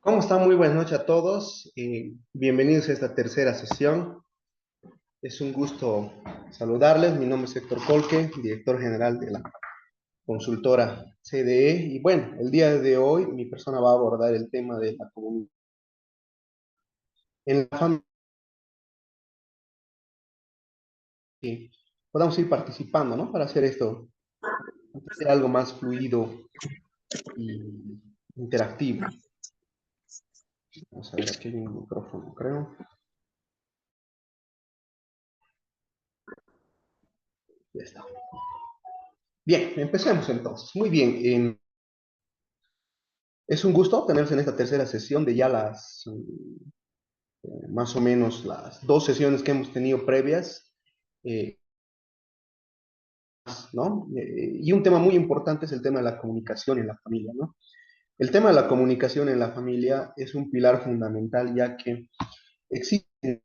¿Cómo están? Muy buenas noches a todos. Bienvenidos a esta tercera sesión. Es un gusto saludarles. Mi nombre es Héctor Colque, director general de la consultora CDE. Y bueno, el día de hoy mi persona va a abordar el tema de la comunidad en la familia, que podamos ir participando, ¿no? Para hacer esto, hacer algo más fluido y interactivo. Vamos a ver, aquí hay un micrófono, creo. Ya está. Bien, empecemos entonces. Muy bien. Es un gusto tenerse en esta tercera sesión de ya las más o menos las dos sesiones que hemos tenido previas, eh, ¿no? Y un tema muy importante es el tema de la comunicación en la familia, ¿no? El tema de la comunicación en la familia es un pilar fundamental, ya que existen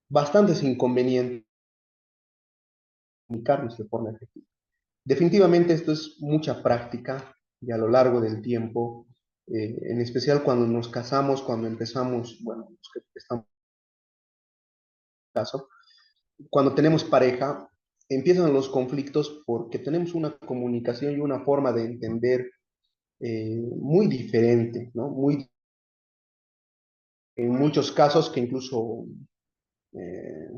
bastantes inconvenientes en comunicarnos de forma efectiva. Definitivamente esto es mucha práctica y a lo largo del tiempo, en especial cuando nos casamos, cuando empezamos, bueno, los que estamos en caso, cuando tenemos pareja, empiezan los conflictos porque tenemos una comunicación y una forma de entender muy diferente, ¿no? Muy, en muchos casos que incluso, eh,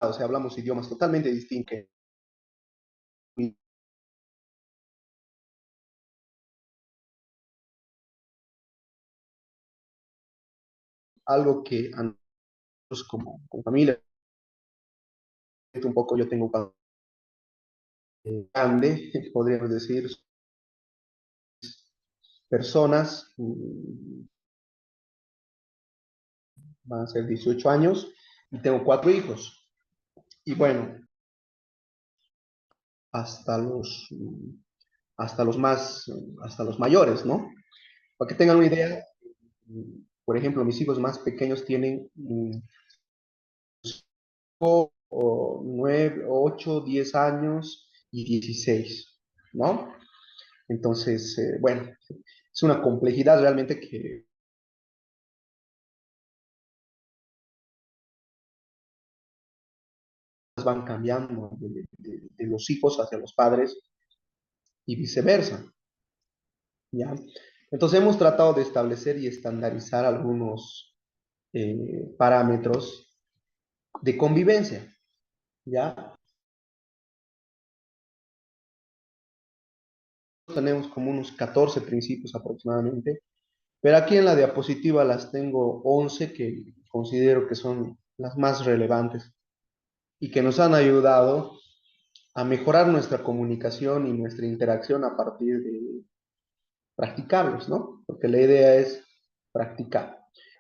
o sea, hablamos idiomas totalmente distintos, algo que a nosotros como familia, un poco yo tengo un grande, podríamos decir, personas, van a ser 18 años, y tengo cuatro hijos. Y bueno, hasta los, hasta los más, hasta los mayores, ¿no? Para que tengan una idea, por ejemplo, mis hijos más pequeños tienen 9, 8, 10 años y 16, ¿no? Entonces, bueno, es una complejidad realmente que van cambiando de los hijos hacia los padres y viceversa, ¿ya? Entonces hemos tratado de establecer y estandarizar algunos parámetros de convivencia, ¿ya? Tenemos como unos 14 principios aproximadamente, pero aquí en la diapositiva las tengo 11 que considero que son las más relevantes y que nos han ayudado a mejorar nuestra comunicación y nuestra interacción a partir de practicarlos, ¿no? Porque la idea es practicar.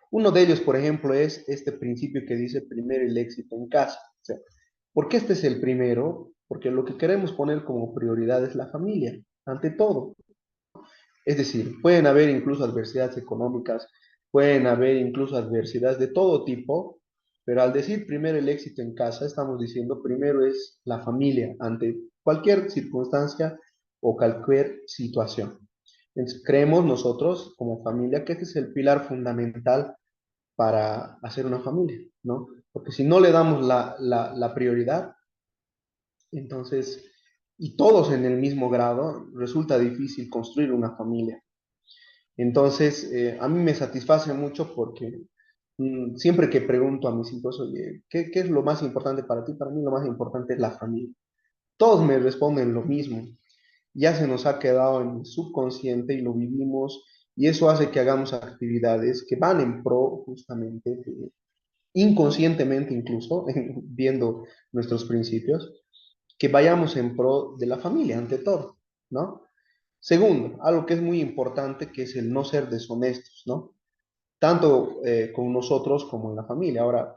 Uno de ellos, por ejemplo, es este principio que dice primero el éxito en casa. O sea, ¿por qué este es el primero? Porque lo que queremos poner como prioridad es la familia, ante todo. Es decir, pueden haber incluso adversidades económicas, pueden haber incluso adversidades de todo tipo, pero al decir primero el éxito en casa, estamos diciendo primero es la familia ante cualquier circunstancia o cualquier situación. Entonces, creemos nosotros como familia que este es el pilar fundamental para hacer una familia, ¿no? Porque si no le damos la prioridad, entonces, y todos en el mismo grado, resulta difícil construir una familia. Entonces, a mí me satisface mucho porque siempre que pregunto a mis hijos, oye, ¿qué es lo más importante para ti? Para mí lo más importante es la familia. Todos me responden lo mismo. Ya se nos ha quedado en el subconsciente y lo vivimos y eso hace que hagamos actividades que van en pro justamente, inconscientemente incluso, viendo nuestros principios, que vayamos en pro de la familia ante todo, ¿no? Segundo, algo que es muy importante, que es el no ser deshonestos, ¿no? Tanto con nosotros como en la familia. Ahora,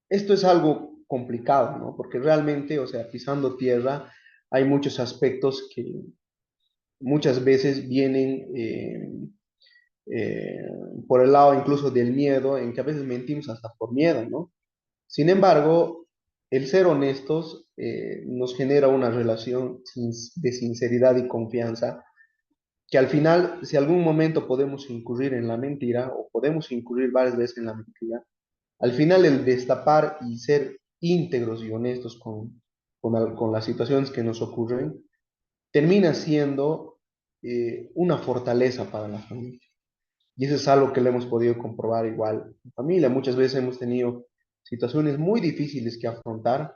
esto es algo complicado, ¿no? Porque realmente, o sea, pisando tierra, hay muchos aspectos que muchas veces vienen eh, por el lado incluso del miedo, en que a veces mentimos hasta por miedo, ¿no? Sin embargo, el ser honestos nos genera una relación de sinceridad y confianza que al final, si algún momento podemos incurrir en la mentira o podemos incurrir varias veces en la mentira, al final el destapar y ser íntegros y honestos con las situaciones que nos ocurren, termina siendo una fortaleza para la familia. Y eso es algo que le hemos podido comprobar igual en familia. Muchas veces hemos tenido situaciones muy difíciles que afrontar,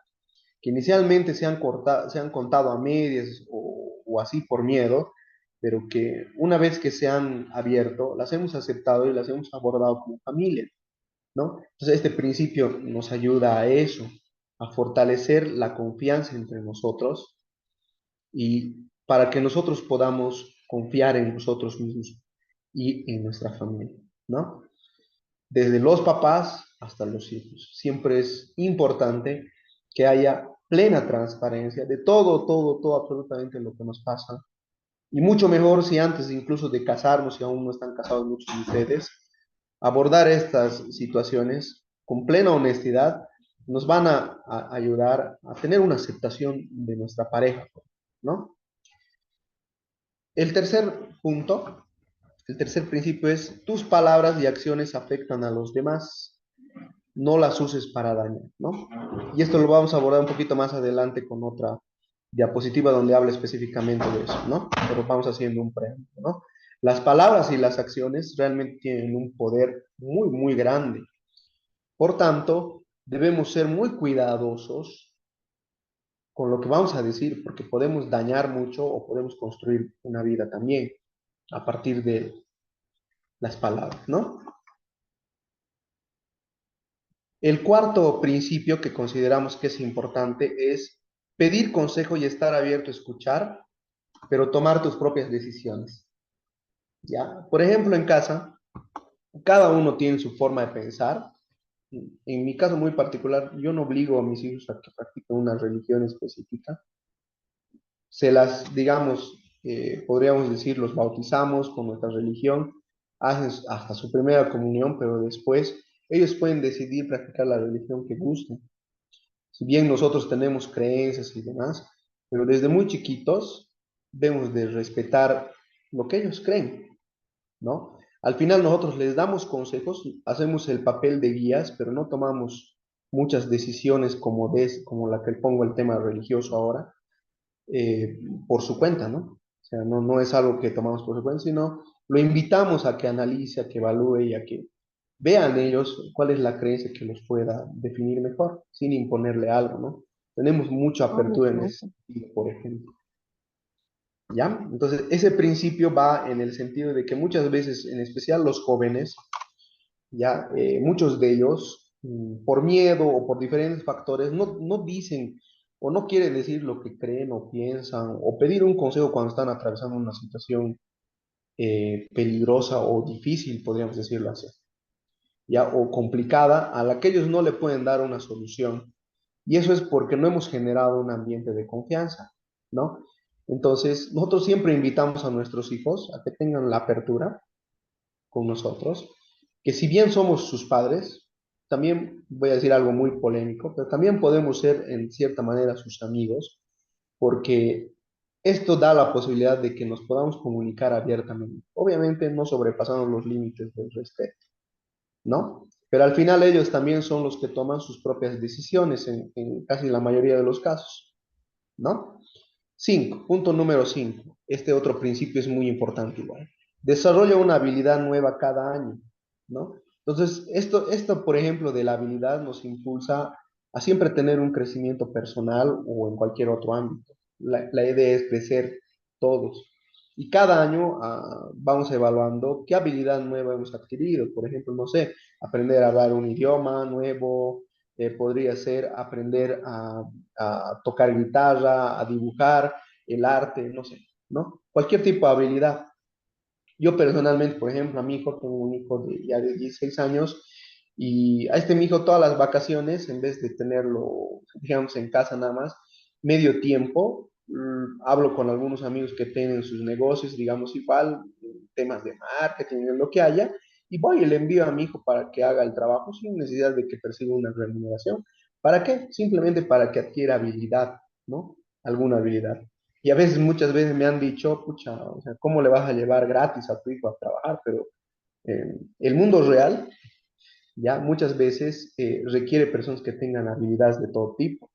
que inicialmente se han contado a medias o así por miedo, pero que una vez que se han abierto, las hemos aceptado y las hemos abordado como familia, ¿no? Entonces, este principio nos ayuda a eso, a fortalecer la confianza entre nosotros y para que nosotros podamos confiar en nosotros mismos y en nuestra familia, ¿no? Desde los papás hasta los hijos. Siempre es importante que haya plena transparencia de todo, absolutamente lo que nos pasa. Y mucho mejor si antes incluso de casarnos, si aún no están casados muchos de ustedes, abordar estas situaciones con plena honestidad nos van a ayudar a tener una aceptación de nuestra pareja, ¿no? El tercer punto, el tercer principio es tus palabras y acciones afectan a los demás, no las uses para dañar, ¿no? Y esto lo vamos a abordar un poquito más adelante con otra diapositiva donde habla específicamente de eso, ¿no? Pero vamos haciendo un preámbulo, ¿no? Las palabras y las acciones realmente tienen un poder muy grande. Por tanto, debemos ser muy cuidadosos con lo que vamos a decir, porque podemos dañar mucho o podemos construir una vida también a partir de las palabras, ¿no? El cuarto principio que consideramos que es importante es pedir consejo y estar abierto a escuchar, pero tomar tus propias decisiones, ¿ya? Por ejemplo, en casa, cada uno tiene su forma de pensar. En mi caso muy particular, yo no obligo a mis hijos a que practiquen una religión específica. Se las, digamos, podríamos decir, los bautizamos con nuestra religión, hacen hasta su primera comunión, pero después ellos pueden decidir practicar la religión que gusten. Si bien nosotros tenemos creencias y demás, pero desde muy chiquitos debemos de respetar lo que ellos creen, ¿no? Al final nosotros les damos consejos, hacemos el papel de guías, pero no tomamos muchas decisiones como la que pongo el tema religioso ahora, por su cuenta, ¿no? O sea, no es algo que tomamos por su cuenta, sino lo invitamos a que analice, a que evalúe y a que vean ellos cuál es la creencia que los pueda definir mejor, sin imponerle algo, ¿no? Tenemos mucha apertura en ese sentido, por ejemplo. ¿Ya? Entonces, ese principio va en el sentido de que muchas veces, en especial los jóvenes, ya muchos de ellos, por miedo o por diferentes factores, no dicen o no quieren decir lo que creen o piensan o pedir un consejo cuando están atravesando una situación peligrosa o difícil, podríamos decirlo así, ya, o complicada, a la que ellos no le pueden dar una solución. Y eso es porque no hemos generado un ambiente de confianza, ¿no? Entonces, nosotros siempre invitamos a nuestros hijos a que tengan la apertura con nosotros, que si bien somos sus padres, también voy a decir algo muy polémico, pero también podemos ser en cierta manera sus amigos, porque esto da la posibilidad de que nos podamos comunicar abiertamente, obviamente no sobrepasando los límites del respeto, ¿no? Pero al final ellos también son los que toman sus propias decisiones en casi la mayoría de los casos, ¿no? 5, punto número 5. Este otro principio es muy importante igual. Desarrolla una habilidad nueva cada año, ¿no? Entonces, por ejemplo, de la habilidad nos impulsa a siempre tener un crecimiento personal o en cualquier otro ámbito. La idea es crecer todos. Y cada año vamos evaluando qué habilidad nueva hemos adquirido. Por ejemplo, no sé, aprender a hablar un idioma nuevo, podría ser aprender a tocar guitarra, a dibujar, el arte, no sé, ¿no? Cualquier tipo de habilidad. Yo personalmente, por ejemplo, a mi hijo, tengo un hijo ya de 16 años y a este mi hijo todas las vacaciones, en vez de tenerlo, digamos, en casa nada más, medio tiempo, hablo con algunos amigos que tienen sus negocios, digamos, igual, temas de marketing, de lo que haya, y voy y le envío a mi hijo para que haga el trabajo sin necesidad de que perciba una remuneración. ¿Para qué? Simplemente para que adquiera habilidad, ¿no? Alguna habilidad. Y a veces, muchas veces me han dicho, pucha, o sea, ¿cómo le vas a llevar gratis a tu hijo a trabajar? Pero el mundo real, ya muchas veces requiere personas que tengan habilidades de todo tipo,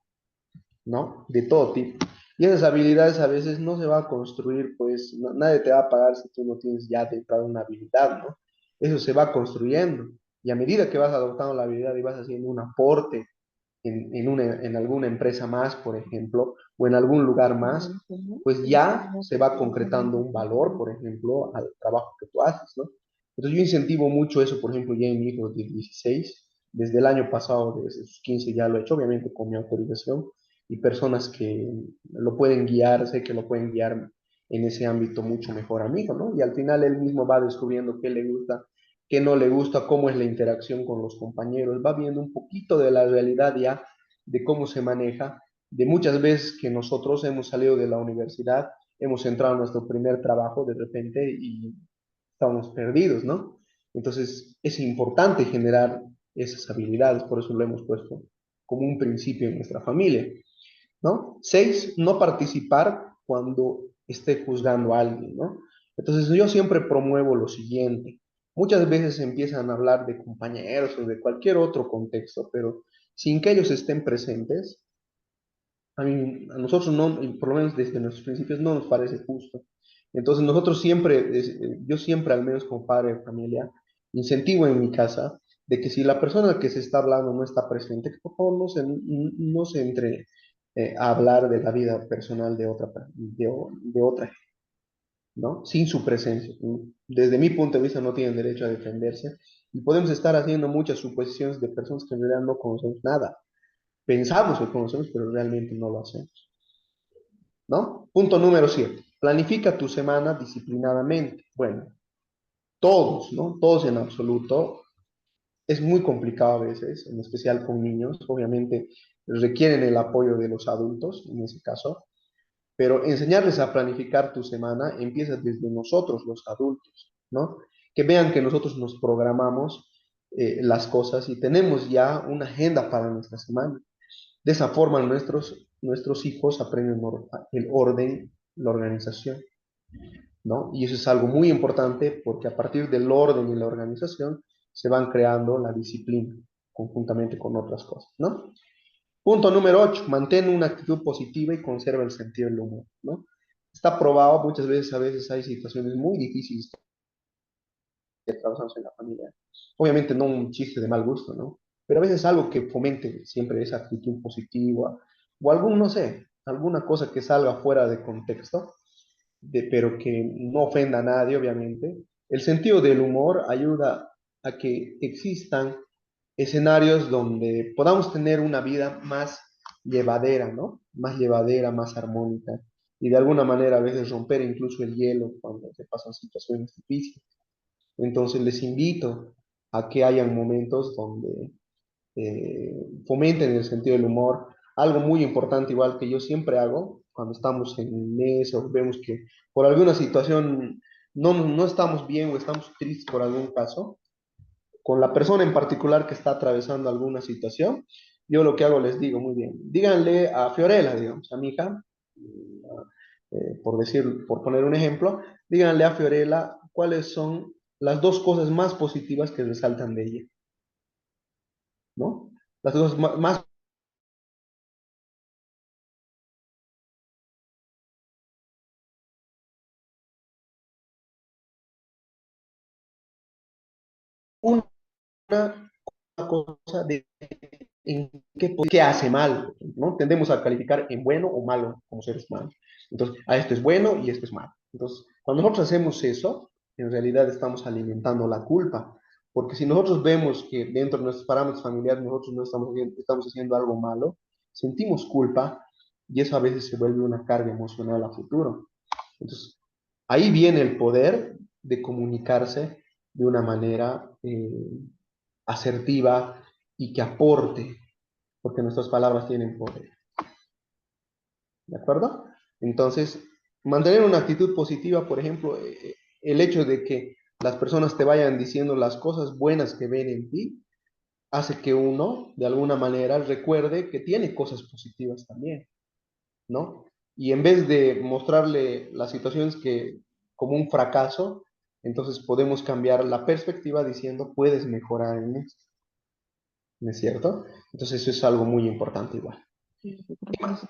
¿no? De todo tipo. Y esas habilidades a veces no se va a construir, pues nadie te va a pagar si tú no tienes ya de entrada una habilidad, ¿no? Eso se va construyendo. Y a medida que vas adoptando la habilidad y vas haciendo un aporte en alguna empresa más, por ejemplo, o en algún lugar más, pues ya se va concretando un valor, por ejemplo, al trabajo que tú haces, ¿no? Entonces yo incentivo mucho eso, por ejemplo, ya en mi hijo de 16, desde el año pasado, desde sus 15 ya lo he hecho, obviamente con mi autorización, y personas que lo pueden guiar, sé que lo pueden guiar en ese ámbito mucho mejor a mi hijo, ¿no? Y al final él mismo va descubriendo qué le gusta, qué no le gusta, cómo es la interacción con los compañeros, va viendo un poquito de la realidad ya, de cómo se maneja, de muchas veces que nosotros hemos salido de la universidad, hemos entrado a nuestro primer trabajo de repente y estamos perdidos, ¿no? Entonces es importante generar esas habilidades, por eso lo hemos puesto como un principio en nuestra familia, ¿no? 6, no participar cuando esté juzgando a alguien, ¿no? Entonces yo siempre promuevo lo siguiente. Muchas veces empiezan a hablar de compañeros o de cualquier otro contexto, pero sin que ellos estén presentes, a nosotros no, por lo menos desde nuestros principios, no nos parece justo. Entonces nosotros siempre, yo siempre al menos como padre de familia, incentivo en mi casa de que si la persona que se está hablando no está presente, que por favor no se entre a hablar de la vida personal de otra, ¿no? Sin su presencia. Desde mi punto de vista no tienen derecho a defenderse y podemos estar haciendo muchas suposiciones de personas que en realidad no conocemos nada. Pensamos que conocemos, pero realmente no lo hacemos, ¿no? Punto número 7. Planifica tu semana disciplinadamente. Bueno, todos, ¿no? Todos en absoluto. Es muy complicado a veces, en especial con niños. Obviamente requieren el apoyo de los adultos, en ese caso. Pero enseñarles a planificar tu semana empieza desde nosotros, los adultos, ¿no? Que vean que nosotros nos programamos las cosas y tenemos ya una agenda para nuestra semana. De esa forma nuestros hijos aprenden el orden, la organización, ¿no? Y eso es algo muy importante porque a partir del orden y la organización se van creando la disciplina conjuntamente con otras cosas, ¿no? Punto número 8, mantén una actitud positiva y conserva el sentido del humor, ¿no? Está probado, muchas veces, a veces hay situaciones muy difíciles que atravesamos en la familia. Obviamente no un chiste de mal gusto, ¿no? Pero a veces algo que fomente siempre esa actitud positiva o algún, no sé, alguna cosa que salga fuera de contexto, pero que no ofenda a nadie, obviamente. El sentido del humor ayuda a que existan escenarios donde podamos tener una vida más llevadera, ¿no? Más llevadera, más armónica. Y de alguna manera a veces romper incluso el hielo cuando se pasan situaciones difíciles. Entonces les invito a que hayan momentos donde fomenten el sentido del humor. Algo muy importante, igual que yo siempre hago, cuando estamos en mesa o vemos que por alguna situación no estamos bien o estamos tristes por algún caso, con la persona en particular que está atravesando alguna situación, yo lo que hago les digo, muy bien, díganle a Fiorella, digamos, a mi hija, por poner un ejemplo, díganle a Fiorella cuáles son las dos cosas más positivas que resaltan de ella, ¿no? Las cosas más, una cosa de en qué hace mal, ¿no? Tendemos a calificar en bueno o malo como seres humanos. Entonces, a esto es bueno y esto es malo. Entonces, cuando nosotros hacemos eso, en realidad estamos alimentando la culpa, porque si nosotros vemos que dentro de nuestros parámetros familiares nosotros no estamos haciendo algo malo, sentimos culpa y eso a veces se vuelve una carga emocional a futuro. Entonces, ahí viene el poder de comunicarse de una manera asertiva y que aporte, porque nuestras palabras tienen poder, ¿de acuerdo? Entonces, mantener una actitud positiva, por ejemplo, el hecho de que las personas te vayan diciendo las cosas buenas que ven en ti, hace que uno, de alguna manera, recuerde que tiene cosas positivas también, ¿no? Y en vez de mostrarle las situaciones que como un fracaso, entonces podemos cambiar la perspectiva diciendo, puedes mejorar en esto, ¿no es cierto? Entonces eso es algo muy importante igual.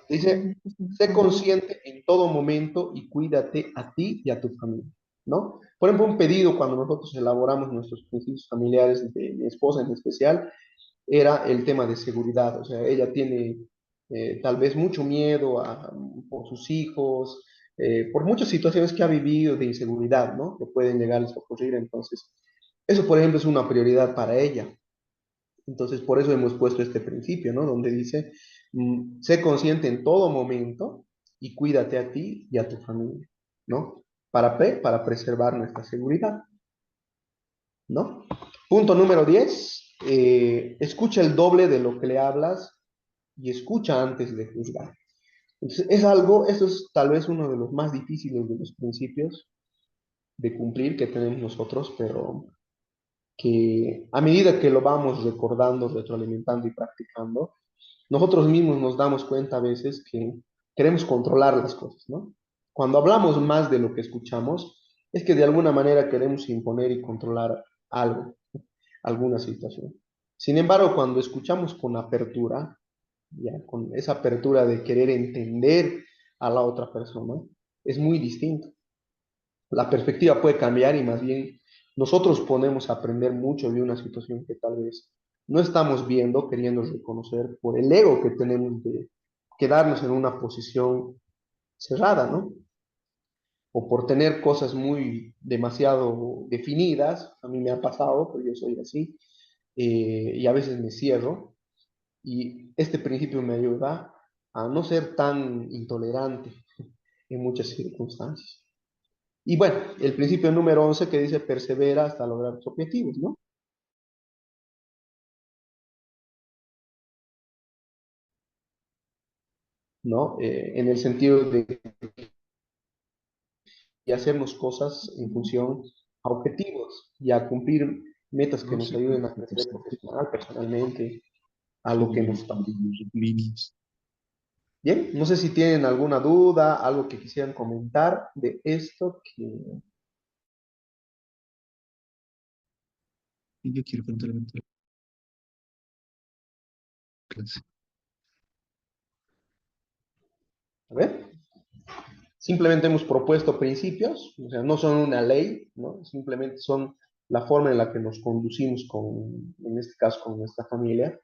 Dice, sé consciente en todo momento y cuídate a ti y a tu familia, ¿no? Por ejemplo, un pedido cuando nosotros elaboramos nuestros principios familiares de mi esposa en especial, era el tema de seguridad. O sea, ella tiene tal vez mucho miedo por sus hijos, por muchas situaciones que ha vivido de inseguridad, ¿no? Que pueden llegarles a ocurrir. Entonces, eso, por ejemplo, es una prioridad para ella. Entonces, por eso hemos puesto este principio, ¿no? Donde dice, sé consciente en todo momento y cuídate a ti y a tu familia, ¿no? Para preservar nuestra seguridad, ¿no? Punto número 10, escucha el doble de lo que le hablas y escucha antes de juzgar. Entonces, es algo, eso es tal vez uno de los más difíciles de los principios de cumplir que tenemos nosotros, pero que a medida que lo vamos recordando, retroalimentando y practicando, nosotros mismos nos damos cuenta a veces que queremos controlar las cosas, ¿no? Cuando hablamos más de lo que escuchamos, es que de alguna manera queremos imponer y controlar algo, alguna situación. Sin embargo, cuando escuchamos con apertura, ya, con esa apertura de querer entender a la otra persona, es muy distinto. La perspectiva puede cambiar y más bien nosotros podemos aprender mucho de una situación que tal vez no estamos viendo, queriendo reconocer por el ego que tenemos de quedarnos en una posición cerrada, ¿no? O por tener cosas muy demasiado definidas, a mí me ha pasado, porque yo soy así, y a veces me cierro, y este principio me ayuda a no ser tan intolerante en muchas circunstancias. Y bueno, el principio número 11 que dice persevera hasta lograr tus objetivos, ¿no? ¿No? En el sentido de y hacernos cosas en función a objetivos y a cumplir metas que No nos sé, ayuden a qué crecer porcentaje profesional, personalmente, a lo que sobre nos toca. las líneas. Bien, no sé si tienen alguna duda, algo que quisieran comentar de esto que... Y yo quiero contar la clase. A ver, simplemente hemos propuesto principios, o sea, no son una ley, ¿no? Simplemente son la forma en la que nos conducimos con, en este caso, con nuestra familia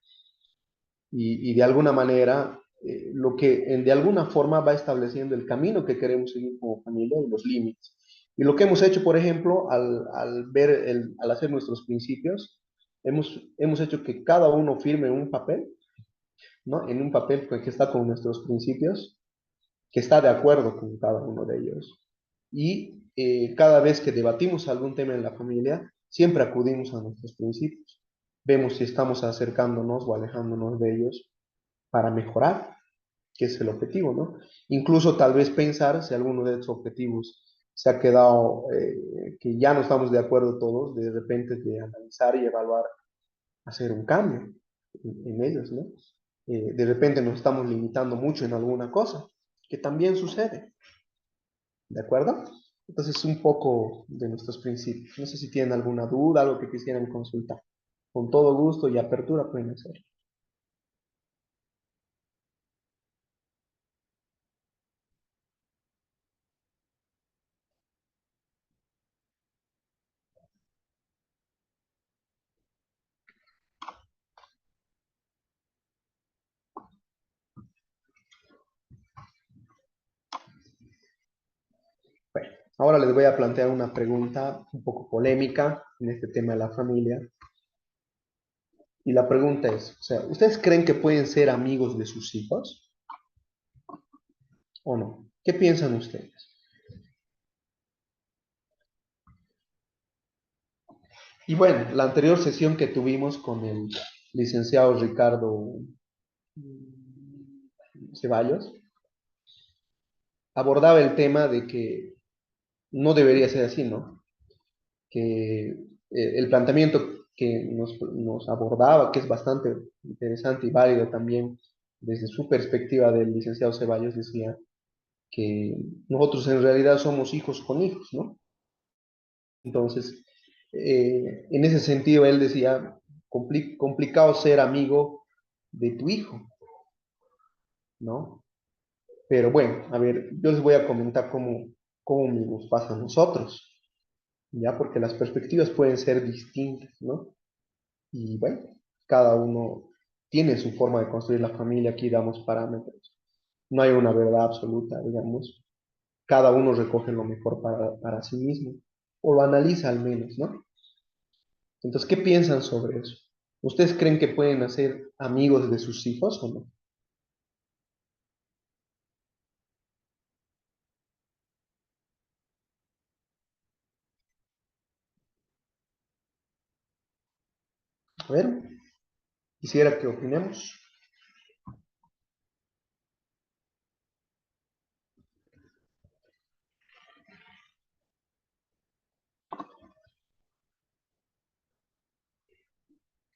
y de alguna manera lo que de alguna forma va estableciendo el camino que queremos seguir como familia y los límites. Y lo que hemos hecho, por ejemplo, al hacer nuestros principios, hemos hecho que cada uno firme un papel, ¿no? En un papel que está con nuestros principios, que está de acuerdo con cada uno de ellos. Y cada vez que debatimos algún tema en la familia, siempre acudimos a nuestros principios. Vemos si estamos acercándonos o alejándonos de ellos para mejorar, que es el objetivo, ¿no? Incluso tal vez pensar si alguno de esos objetivos se ha quedado, que ya no estamos de acuerdo todos, de repente de analizar y evaluar, hacer un cambio en ellos, ¿no? De repente nos estamos limitando mucho en alguna cosa, que también sucede, ¿de acuerdo? Entonces, un poco de nuestros principios. No sé si tienen alguna duda, algo que quisieran consultar. Con todo gusto y apertura pueden hacer. Bueno, ahora les voy a plantear una pregunta un poco polémica en este tema de la familia. Y la pregunta es, o sea, ¿ustedes creen que pueden ser amigos de sus hijos o no? ¿Qué piensan ustedes? Y bueno, la anterior sesión que tuvimos con el licenciado Ricardo Ceballos abordaba el tema de que no debería ser así, ¿no? Que el planteamiento que nos abordaba, que es bastante interesante y válido también desde su perspectiva del licenciado Ceballos, decía que nosotros en realidad somos hijos con hijos, ¿no? Entonces, en ese sentido, él decía, complicado ser amigo de tu hijo, ¿no? Pero bueno, a ver, yo les voy a comentar cómo nos pasa a nosotros, ¿ya? Porque las perspectivas pueden ser distintas, ¿no? Y bueno, cada uno tiene su forma de construir la familia, aquí damos parámetros. No hay una verdad absoluta, digamos. Cada uno recoge lo mejor para sí mismo, o lo analiza al menos, ¿no? Entonces, ¿qué piensan sobre eso? ¿Ustedes creen que pueden hacer amigos de sus hijos o no? A ver, quisiera que opinemos.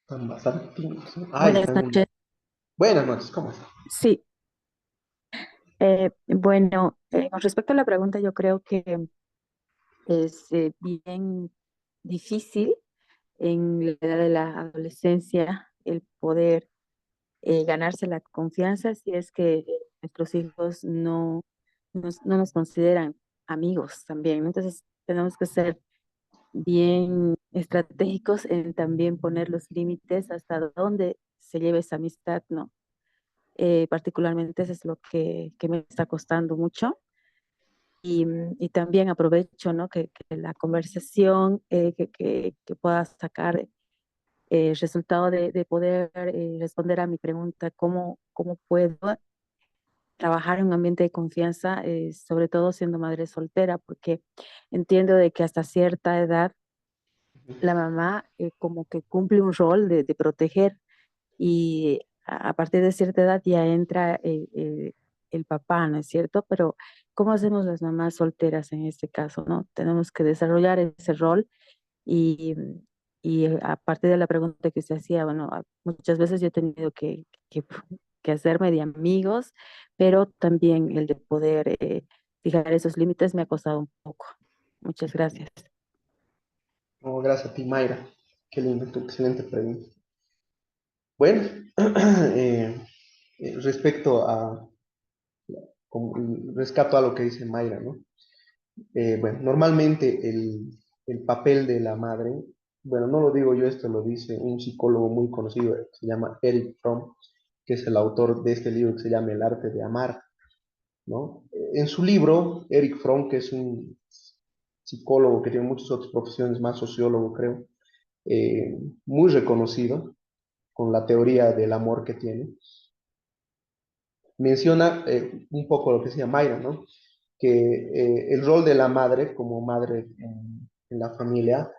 Están bastante tímidos, ¿no? Ay, Buenas están... noches. Buenas noches, ¿cómo están? Sí, bueno, con respecto a la pregunta, yo creo que es bien difícil en la edad de la adolescencia el poder ganarse la confianza si es que nuestros hijos no nos consideran amigos también, ¿no? Entonces, tenemos que ser bien estratégicos en también poner los límites hasta dónde se lleve esa amistad, ¿no? Particularmente eso es lo que me está costando mucho. Y también aprovecho, ¿no? Que la conversación, que pueda sacar el resultado de poder responder a mi pregunta, cómo puedo trabajar en un ambiente de confianza, sobre todo siendo madre soltera, porque entiendo de que hasta cierta edad la mamá como que cumple un rol de proteger y a partir de cierta edad ya entra el papá, ¿no es cierto? Pero ¿cómo hacemos las mamás solteras en este caso, no? Tenemos que desarrollar ese rol y, y a partir de la pregunta que se hacía, bueno, muchas veces yo he tenido que hacerme de amigos, pero también el de poder fijar esos límites me ha costado un poco. Muchas gracias. Oh, gracias a ti, Mayra. Qué lindo, tu excelente pregunta. Bueno, respecto a, rescato a lo que dice Mayra, ¿no? Bueno, normalmente el papel de la madre, bueno, no lo digo yo, esto lo dice un psicólogo muy conocido, que se llama Eric Fromm, que es el autor de este libro que se llama El arte de amar, ¿no? En su libro, Eric Fromm, que es un psicólogo que tiene muchas otras profesiones, más sociólogo, creo, eh, muy reconocido con la teoría del amor que tiene, menciona un poco lo que decía Mayra, ¿no? Que el rol de la madre como madre en la familia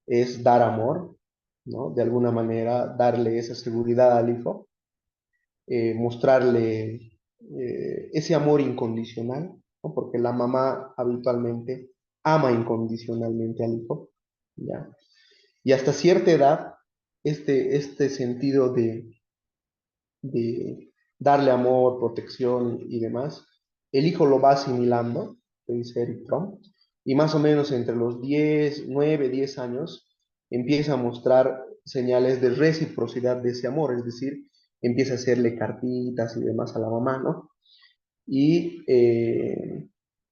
es dar amor, ¿no? De alguna manera darle esa seguridad al hijo, mostrarle ese amor incondicional, ¿no? Porque la mamá habitualmente ama incondicionalmente al hijo, ¿ya? Y hasta cierta edad, este sentido de darle amor, protección y demás, el hijo lo va asimilando, que dice Eric Fromm, y más o menos entre los 10 9 10 años, empieza a mostrar señales de reciprocidad de ese amor, es decir, empieza a hacerle cartitas y demás a la mamá, ¿no? Y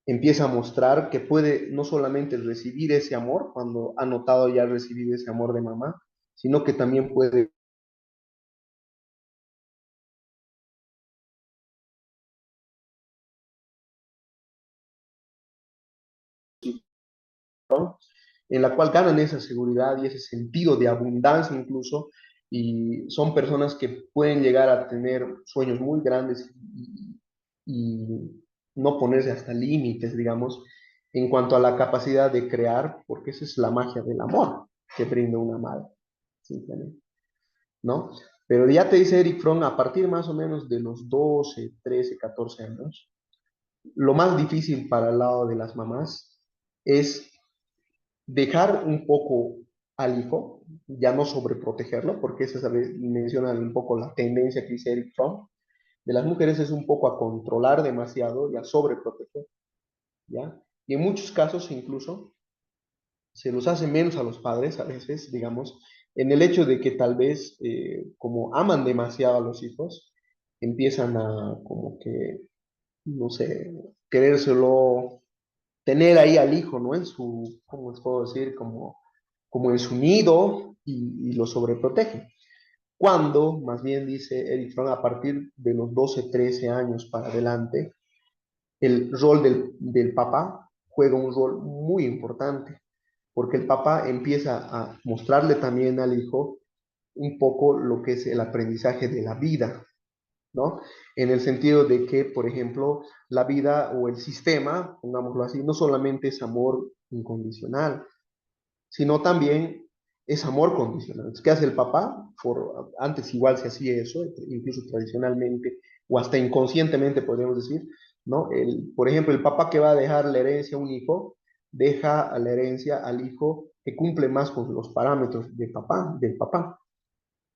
empieza a mostrar que puede no solamente recibir ese amor, cuando ha notado ya recibido ese amor de mamá, sino que también puede, ¿no? En la cual ganan esa seguridad y ese sentido de abundancia incluso, y son personas que pueden llegar a tener sueños muy grandes y no ponerse hasta límites, digamos, en cuanto a la capacidad de crear, porque esa es la magia del amor que brinda una madre, simplemente, ¿no? Pero ya te dice Eric Fromm, a partir más o menos de los 12 13 14 años, lo más difícil para el lado de las mamás es dejar un poco al hijo, ya no sobreprotegerlo, porque esa menciona un poco la tendencia que dice Eric Fromm, de las mujeres es un poco a controlar demasiado y a sobreproteger, ¿ya? Y en muchos casos incluso se los hace menos a los padres a veces, digamos, en el hecho de que tal vez como aman demasiado a los hijos, empiezan a como que, no sé, querérselo tener ahí al hijo, ¿no? En su, ¿cómo les puedo decir? Como en su nido y lo sobreprotegen. Cuando, más bien dice Eric Fromm, a partir de los 12 13 años para adelante, el rol del papá juega un rol muy importante, porque el papá empieza a mostrarle también al hijo un poco lo que es el aprendizaje de la vida, ¿no? En el sentido de que, por ejemplo, la vida o el sistema, pongámoslo así, no solamente es amor incondicional, sino también es amor condicional. ¿Qué hace el papá? Antes igual se hacía eso, incluso tradicionalmente, o hasta inconscientemente podríamos decir, ¿no? Por ejemplo, el papá que va a dejar la herencia a un hijo, deja a la herencia al hijo que cumple más con los parámetros del papá,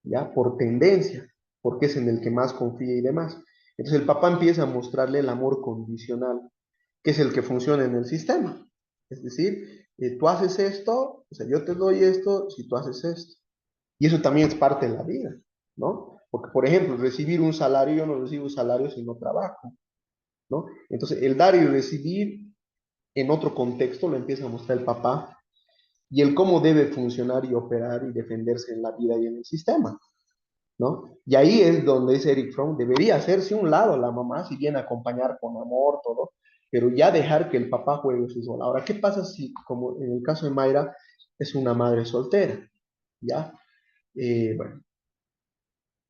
¿ya? Por tendencia, porque es en el que más confía y demás. Entonces el papá empieza a mostrarle el amor condicional, que es el que funciona en el sistema. Es decir, tú haces esto, o sea, yo te doy esto si tú haces esto. Y eso también es parte de la vida, ¿no? Porque, por ejemplo, recibir un salario, yo no recibo un salario si no trabajo, ¿no? Entonces, el dar y recibir en otro contexto lo empieza a mostrar el papá y el cómo debe funcionar y operar y defenderse en la vida y en el sistema, ¿no? Y ahí es donde es Eric Fromm, debería hacerse un lado la mamá, si bien acompañar con amor, todo, pero ya dejar que el papá juegue su rol. Ahora, ¿qué pasa si, como en el caso de Mayra, es una madre soltera? ¿Ya? Bueno,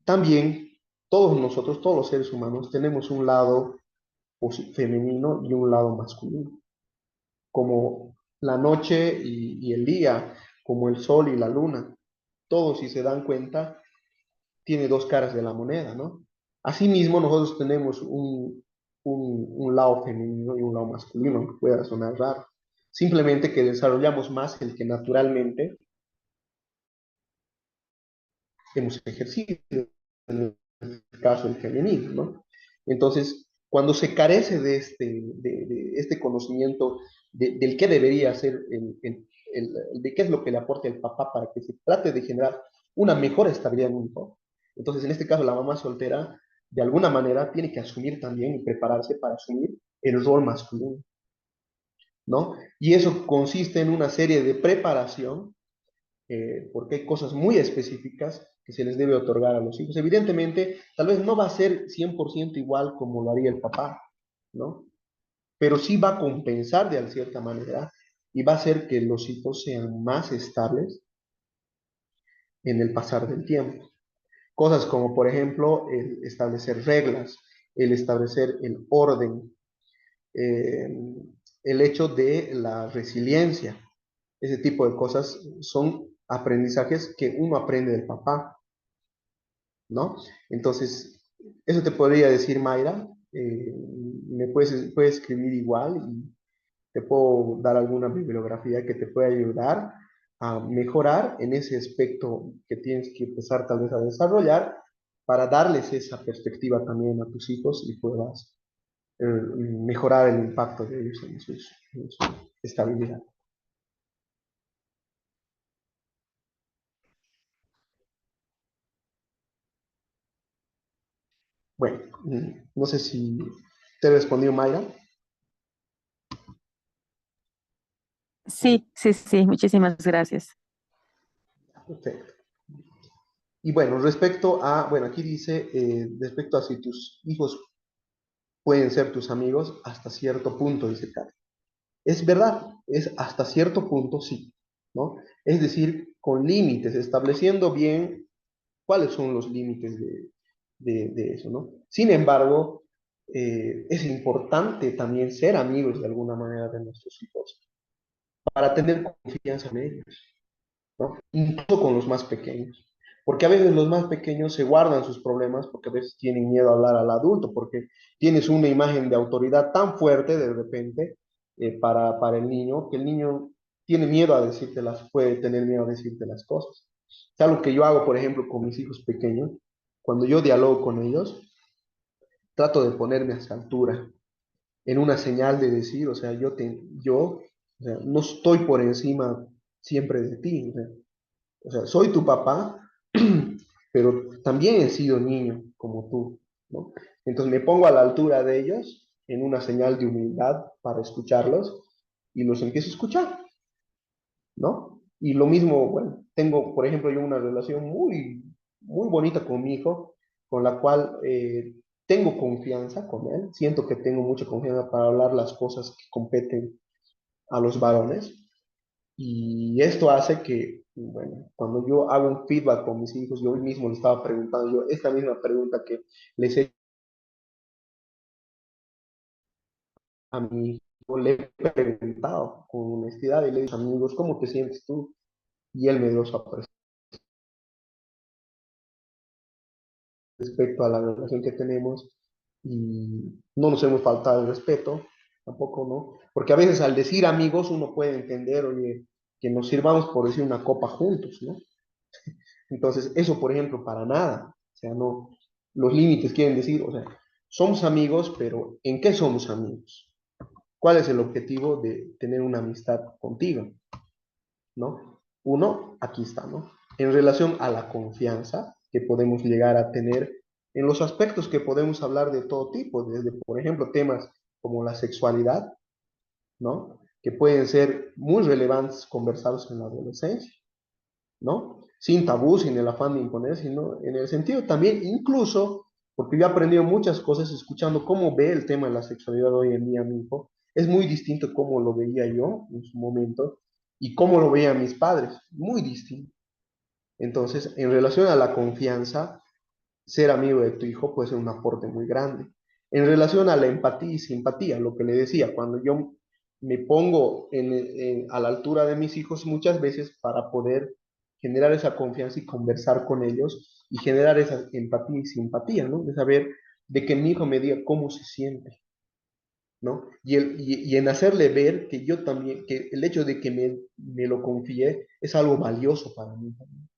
también todos nosotros, todos los seres humanos, tenemos un lado femenino y un lado masculino, como la noche y el día, como el sol y la luna. Todos, si se dan cuenta, tiene dos caras de la moneda, ¿no? Asimismo, nosotros tenemos un lado femenino y un lado masculino, aunque pueda sonar raro. Simplemente que desarrollamos más el que naturalmente hemos ejercido, en el caso del femenino, ¿no? Entonces, cuando se carece de este conocimiento del qué debería ser, de qué es lo que le aporta el papá para que se trate de generar una mejor estabilidad en un hijo. Entonces, en este caso, la mamá soltera, de alguna manera, tiene que asumir también y prepararse para asumir el rol masculino, ¿no? Y eso consiste en una serie de preparación porque hay cosas muy específicas que se les debe otorgar a los hijos. Evidentemente, tal vez no va a ser 100% igual como lo haría el papá, ¿no? Pero sí va a compensar de cierta manera y va a hacer que los hijos sean más estables en el pasar del tiempo. Cosas como, por ejemplo, el establecer reglas, el establecer el orden, eh, el hecho de la resiliencia. Ese tipo de cosas son aprendizajes que uno aprende del papá, ¿no? Entonces, eso te podría decir Mayra, me puedes escribir igual y te puedo dar alguna bibliografía que te pueda ayudar a mejorar en ese aspecto que tienes que empezar tal vez a desarrollar para darles esa perspectiva también a tus hijos y puedas mejorar el impacto de ellos en su estabilidad. Bueno, no sé si te respondió Mayra. Sí, sí, sí, muchísimas gracias. Perfecto. Y bueno, bueno, aquí dice, respecto a si tus hijos pueden ser tus amigos, hasta cierto punto, dice Karen. Es verdad, es hasta cierto punto sí, ¿no? Es decir, con límites, estableciendo bien cuáles son los límites de eso, ¿no? Sin embargo, es importante también ser amigos de alguna manera de nuestros hijos para tener confianza en ellos, ¿no? Incluso con los más pequeños. Porque a veces los más pequeños se guardan sus problemas porque a veces tienen miedo a hablar al adulto, porque tienes una imagen de autoridad tan fuerte de repente para el niño, que el niño tiene miedo a puede tener miedo a decirte las cosas. Es algo que yo hago, por ejemplo, con mis hijos pequeños, cuando yo dialogo con ellos, trato de ponerme a su altura, en una señal de decir, o sea, o sea, no estoy por encima siempre de ti, o sea, soy tu papá, pero también he sido niño como tú, ¿no? Entonces me pongo a la altura de ellos en una señal de humildad para escucharlos y los empiezo a escuchar, ¿no? Y lo mismo, bueno, tengo, por ejemplo, yo una relación muy bonita con mi hijo, con la cual tengo confianza con él, siento que tengo mucha confianza para hablar las cosas que competen a los varones, y esto hace que, bueno, cuando yo hago un feedback con mis hijos, yo hoy mismo le estaba preguntando, yo esta misma pregunta que les he hecho a mi hijo, le he preguntado con honestidad y le he dicho, amigos, ¿cómo te sientes tú? Y él me dio su apreciación respecto a la relación que tenemos y no nos hemos faltado el respeto, tampoco, ¿no? Porque a veces al decir amigos uno puede entender, oye, que nos sirvamos por decir una copa juntos, ¿no? Entonces, eso, por ejemplo, para nada. O sea, no, los límites quieren decir, o sea, somos amigos, pero ¿en qué somos amigos? ¿Cuál es el objetivo de tener una amistad contigo? ¿No? Uno, aquí está, ¿no? En relación a la confianza que podemos llegar a tener en los aspectos que podemos hablar de todo tipo, desde, por ejemplo, temas como la sexualidad, ¿no? Que pueden ser muy relevantes conversados en la adolescencia, ¿no? Sin tabú, sin el afán de imponer, sino en el sentido también, incluso, porque yo he aprendido muchas cosas escuchando cómo ve el tema de la sexualidad hoy en día mi hijo. Es muy distinto cómo lo veía yo en su momento y cómo lo veían mis padres, muy distinto. Entonces, en relación a la confianza, ser amigo de tu hijo puede ser un aporte muy grande. En relación a la empatía y simpatía, lo que le decía, cuando yo me pongo a la altura de mis hijos muchas veces para poder generar esa confianza y conversar con ellos y generar esa empatía y simpatía, ¿no? De saber de que mi hijo me diga cómo se siente, ¿no? Y en hacerle ver que yo también, que el hecho de que me lo confíe es algo valioso para mí también.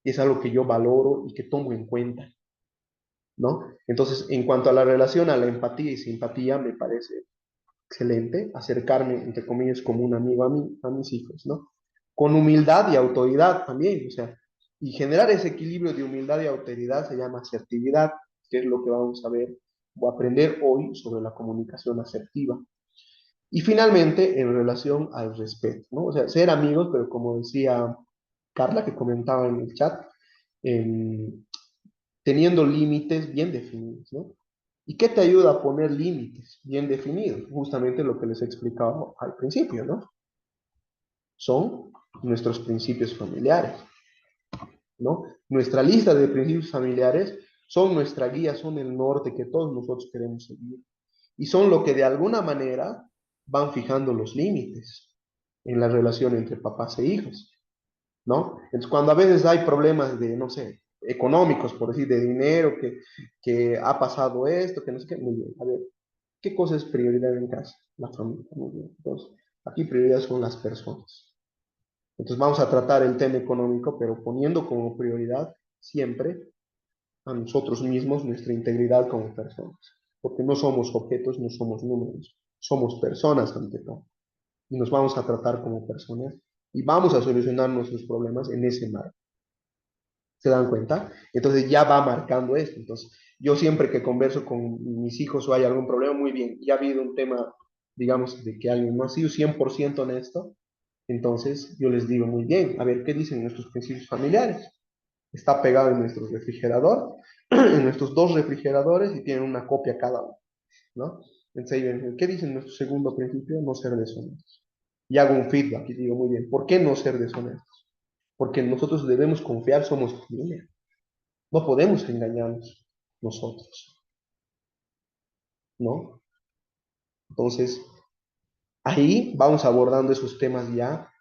Es algo que yo valoro y que tomo en cuenta, ¿no? Entonces, en cuanto a la relación, a la empatía y simpatía, me parece excelente acercarme, entre comillas, como un amigo a mis hijos, ¿no? Con humildad y autoridad también, o sea, y generar ese equilibrio de humildad y autoridad se llama asertividad, que es lo que vamos a ver o aprender hoy sobre la comunicación asertiva. Y finalmente, en relación al respeto, ¿no? O sea, ser amigos, pero como decía Carla, que comentaba en el chat, en, teniendo límites bien definidos, ¿no? ¿Y qué te ayuda a poner límites bien definidos? Justamente lo que les he explicado al principio, ¿no? Son nuestros principios familiares, ¿no? Nuestra lista de principios familiares son nuestra guía, son el norte que todos nosotros queremos seguir. Y son lo que de alguna manera van fijando los límites en la relación entre papás e hijos, ¿no? Entonces, cuando a veces hay problemas de, no sé, económicos, por decir, de dinero, que ha pasado esto, que no sé qué, muy bien, a ver, ¿qué cosa es prioridad en casa? La familia, muy bien. Entonces, aquí prioridad son las personas. Entonces, vamos a tratar el tema económico, pero poniendo como prioridad siempre a nosotros mismos nuestra integridad como personas, porque no somos objetos, no somos números, somos personas ante todo, y nos vamos a tratar como personas y vamos a solucionar nuestros problemas en ese marco. ¿Se dan cuenta? Entonces ya va marcando esto. Entonces, yo siempre que converso con mis hijos o hay algún problema, muy bien, ya ha habido un tema, digamos, de que alguien no ha sido 100% honesto, entonces yo les digo, muy bien, a ver, ¿qué dicen nuestros principios familiares? Está pegado en nuestro refrigerador, en nuestros dos refrigeradores y tienen una copia cada uno, ¿no? Entonces, ¿qué dicen nuestro segundo principio? No ser deshonestos. Y hago un feedback y digo, muy bien, ¿por qué no ser deshonestos? Porque nosotros debemos confiar, somos familia. No podemos engañarnos nosotros, ¿no? Entonces, ahí vamos abordando esos temas ya,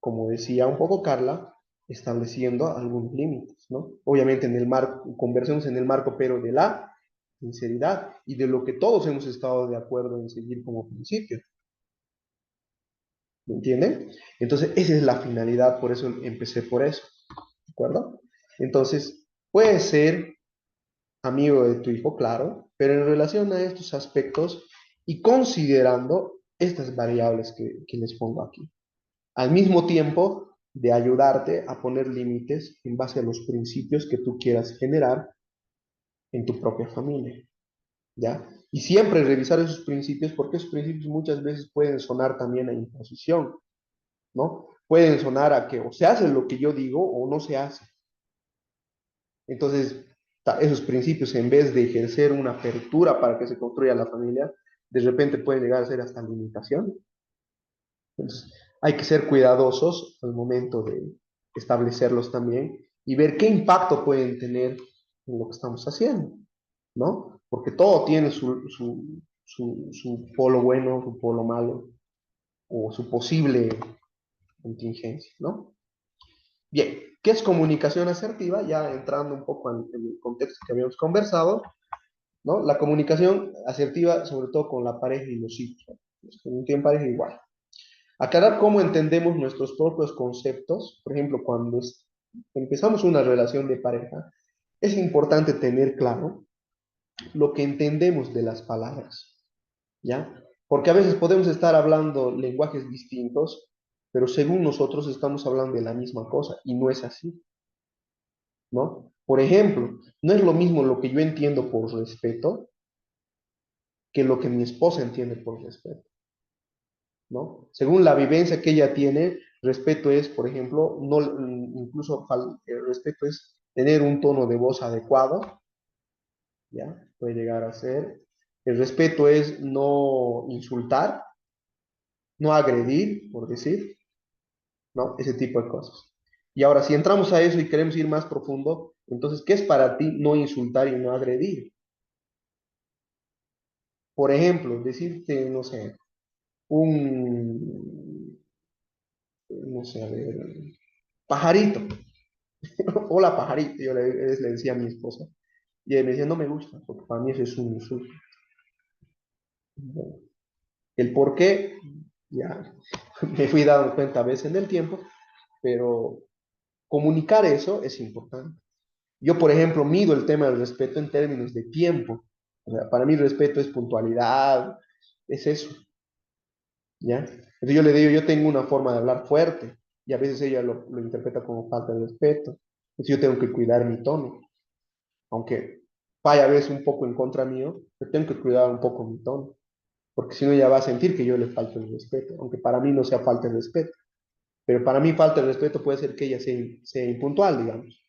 como decía un poco Carla, estableciendo algunos límites, ¿no? Obviamente en el marco, conversemos en el marco, pero de la sinceridad y de lo que todos hemos estado de acuerdo en seguir como principio, ¿me entienden? Entonces, esa es la finalidad, por eso empecé por eso, ¿de acuerdo? Entonces, puede ser amigo de tu hijo, claro, pero en relación a estos aspectos y considerando estas variables que les pongo aquí. Al mismo tiempo de ayudarte a poner límites en base a los principios que tú quieras generar en tu propia familia, ¿ya? Y siempre revisar esos principios porque esos principios muchas veces pueden sonar también a imposición, ¿no? Pueden sonar a que o se hace lo que yo digo o no se hace. Entonces, esos principios, en vez de ejercer una apertura para que se construya la familia, de repente pueden llegar a ser hasta limitación. Entonces, hay que ser cuidadosos al momento de establecerlos también y ver qué impacto pueden tener en lo que estamos haciendo, ¿no? Porque todo tiene su polo bueno, su polo malo o su posible contingencia, ¿no? Bien, ¿qué es comunicación asertiva? Ya entrando un poco en el contexto que habíamos conversado, ¿no? La comunicación asertiva, sobre todo con la pareja y los hijos, ¿no? Los que no tienen pareja igual. Aclarar cómo entendemos nuestros propios conceptos, por ejemplo, cuando empezamos una relación de pareja, es importante tener claro lo que entendemos de las palabras, ¿ya? Porque a veces podemos estar hablando lenguajes distintos, pero según nosotros estamos hablando de la misma cosa y no es así, ¿no? Por ejemplo, no es lo mismo lo que yo entiendo por respeto que lo que mi esposa entiende por respeto, ¿no? Según la vivencia que ella tiene, respeto es, por ejemplo, no, incluso el respeto es tener un tono de voz adecuado, ¿ya? Puede llegar a ser. El respeto es no insultar, no agredir, por decir, ¿no? Ese tipo de cosas. Y ahora, si entramos a eso y queremos ir más profundo, entonces, ¿qué es para ti no insultar y no agredir? Por ejemplo, decirte, no sé, no sé, a ver, pajarito. Hola, pajarito, yo le decía a mi esposa. Y ella me decía, no me gusta, porque para mí eso es un insulto. Bueno, el por qué, ya me fui dando cuenta a veces en el tiempo, pero comunicar eso es importante. Yo, por ejemplo, mido el tema del respeto en términos de tiempo. O sea, para mí respeto es puntualidad, es eso, ¿ya? Entonces yo le digo, yo tengo una forma de hablar fuerte, y a veces ella lo interpreta como falta de respeto. Entonces yo tengo que cuidar mi tono, aunque vaya a veces un poco en contra mío, pero tengo que cuidar un poco mi tono, porque si no ella va a sentir que yo le falto el respeto, aunque para mí no sea falta de respeto, pero para mí falta de respeto puede ser que ella sea impuntual, digamos,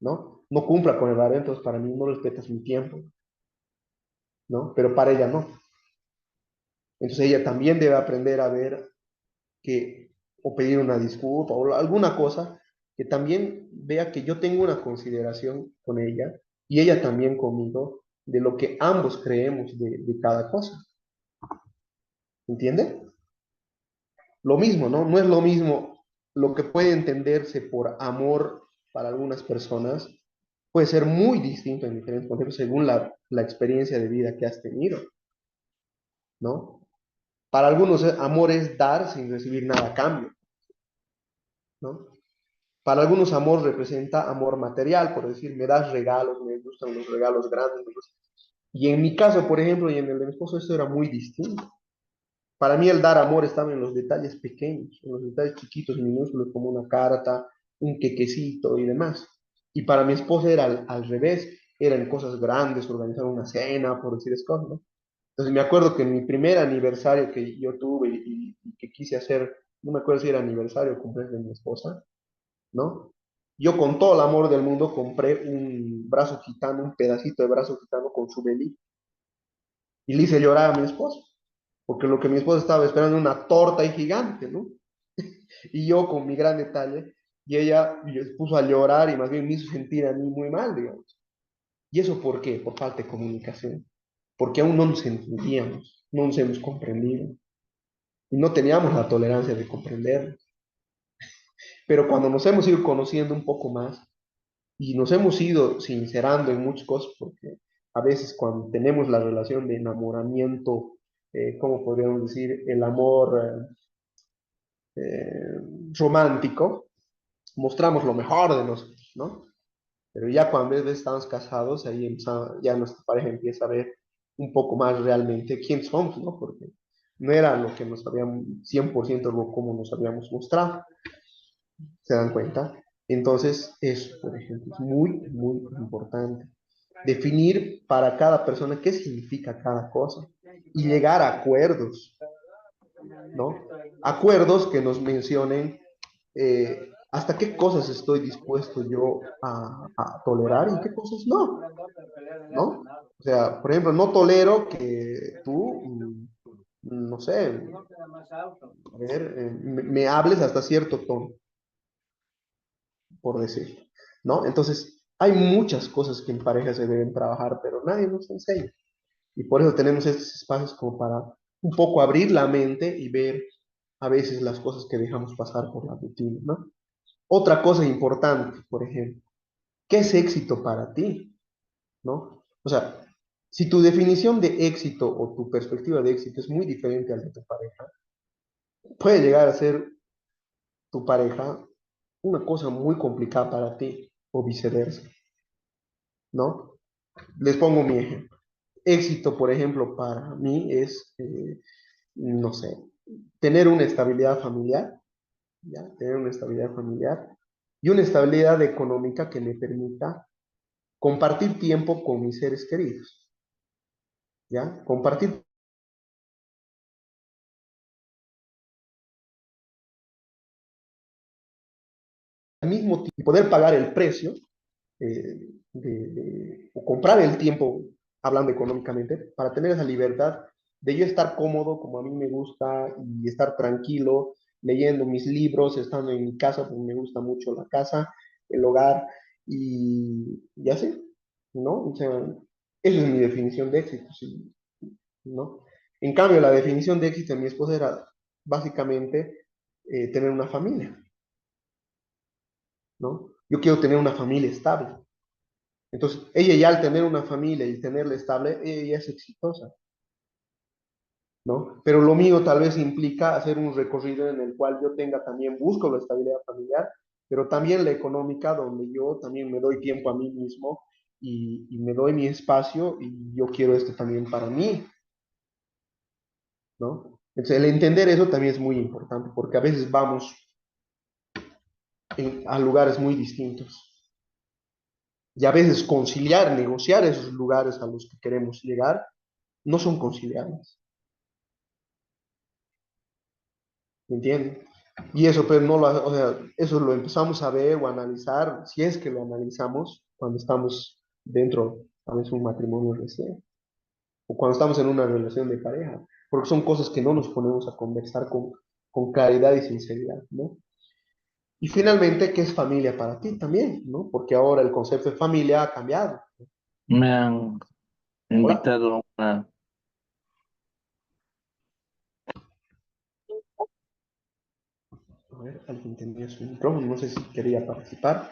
¿no? No cumpla con el horario, entonces para mí no respetas mi tiempo, ¿no? Pero para ella no. Entonces ella también debe aprender a ver que, o pedir una disculpa, o alguna cosa, que también vea que yo tengo una consideración con ella, y ella también conmigo, de lo que ambos creemos de cada cosa. ¿Entiende? Lo mismo, ¿no? No es lo mismo lo que puede entenderse por amor para algunas personas, puede ser muy distinto en diferentes contextos según la experiencia de vida que has tenido, ¿no? Para algunos amor es dar sin recibir nada a cambio, ¿no? Para algunos amor representa amor material, por decir, me das regalos, me gustan los regalos grandes. Y en mi caso, por ejemplo, y en el de mi esposo, esto era muy distinto. Para mí el dar amor estaba en los detalles pequeños, en los detalles chiquitos, minúsculos, como una carta, un quequecito y demás. Y para mi esposa era al revés, eran cosas grandes, organizar una cena, por decir cosas, ¿no? Entonces me acuerdo que en mi primer aniversario que yo tuve y que quise hacer, no me acuerdo si era aniversario o cumpleaños de mi esposa, ¿no? Yo con todo el amor del mundo compré un brazo gitano, un pedacito de brazo gitano con su velita y le hice llorar a mi esposo, porque lo que mi esposa estaba esperando era una torta y gigante, ¿no? Y yo con mi gran detalle, y ella se puso a llorar y más bien me hizo sentir a mí muy mal, digamos. ¿Y eso por qué? Por falta de comunicación, porque aún no nos entendíamos, no nos hemos comprendido y no teníamos la tolerancia de comprender. Pero cuando nos hemos ido conociendo un poco más, y nos hemos ido sincerando en muchas cosas, porque a veces cuando tenemos la relación de enamoramiento, ¿cómo podríamos decir? El amor romántico, mostramos lo mejor de nosotros, ¿no? Pero ya cuando a veces estamos casados, ahí ya nuestra pareja empieza a ver un poco más realmente quién somos, ¿no? Porque no era lo que nos habíamos, 100% lo como nos habíamos mostrado, ¿se dan cuenta? Entonces, eso, por ejemplo, es muy, muy importante. Definir para cada persona qué significa cada cosa y llegar a acuerdos, ¿no? Acuerdos que nos mencionen hasta qué cosas estoy dispuesto yo a tolerar y qué cosas no, ¿no? O sea, por ejemplo, no tolero que tú, no sé, a ver, me hables hasta cierto tono, por decir, ¿no? Entonces, hay muchas cosas que en pareja se deben trabajar, pero nadie nos enseña. Y por eso tenemos estos espacios como para un poco abrir la mente y ver a veces las cosas que dejamos pasar por la rutina, ¿no? Otra cosa importante, por ejemplo, ¿qué es éxito para ti? ¿No? O sea, si tu definición de éxito o tu perspectiva de éxito es muy diferente al de tu pareja, puede llegar a ser tu pareja una cosa muy complicada para ti o viceversa, ¿no? Les pongo mi ejemplo. Éxito, por ejemplo, para mí es, no sé, tener una estabilidad familiar, ¿ya? Tener una estabilidad familiar y una estabilidad económica que me permita compartir tiempo con mis seres queridos, ¿ya? Compartir al mismo tiempo y poder pagar el precio o comprar el tiempo, hablando económicamente, para tener esa libertad de yo estar cómodo como a mí me gusta y estar tranquilo, leyendo mis libros, estando en mi casa, porque me gusta mucho la casa, el hogar y así, ¿no? O sea, esa es mi definición de éxito, ¿sí? ¿No? En cambio, la definición de éxito de mi esposa era básicamente tener una familia, ¿no? Yo quiero tener una familia estable. Entonces, ella ya al tener una familia y tenerla estable, ella ya es exitosa, ¿no? Pero lo mío tal vez implica hacer un recorrido en el cual yo tenga también, busco la estabilidad familiar, pero también la económica, donde yo también me doy tiempo a mí mismo y me doy mi espacio y yo quiero esto también para mí, ¿no? Entonces, el entender eso también es muy importante, porque a veces vamos a lugares muy distintos. Y a veces conciliar, negociar esos lugares a los que queremos llegar, no son conciliables. ¿Me entienden? Y eso, pues, no lo, o sea, eso lo empezamos a ver o a analizar, si es que lo analizamos, cuando estamos dentro, a veces, un matrimonio recién, o cuando estamos en una relación de pareja, porque son cosas que no nos ponemos a conversar con claridad y sinceridad, ¿no? Y finalmente, ¿qué es familia para ti también, ¿no? Porque ahora el concepto de familia ha cambiado. Me han Hola. invitado a una... A ver, alguien tenía su micrófono, no sé si quería participar,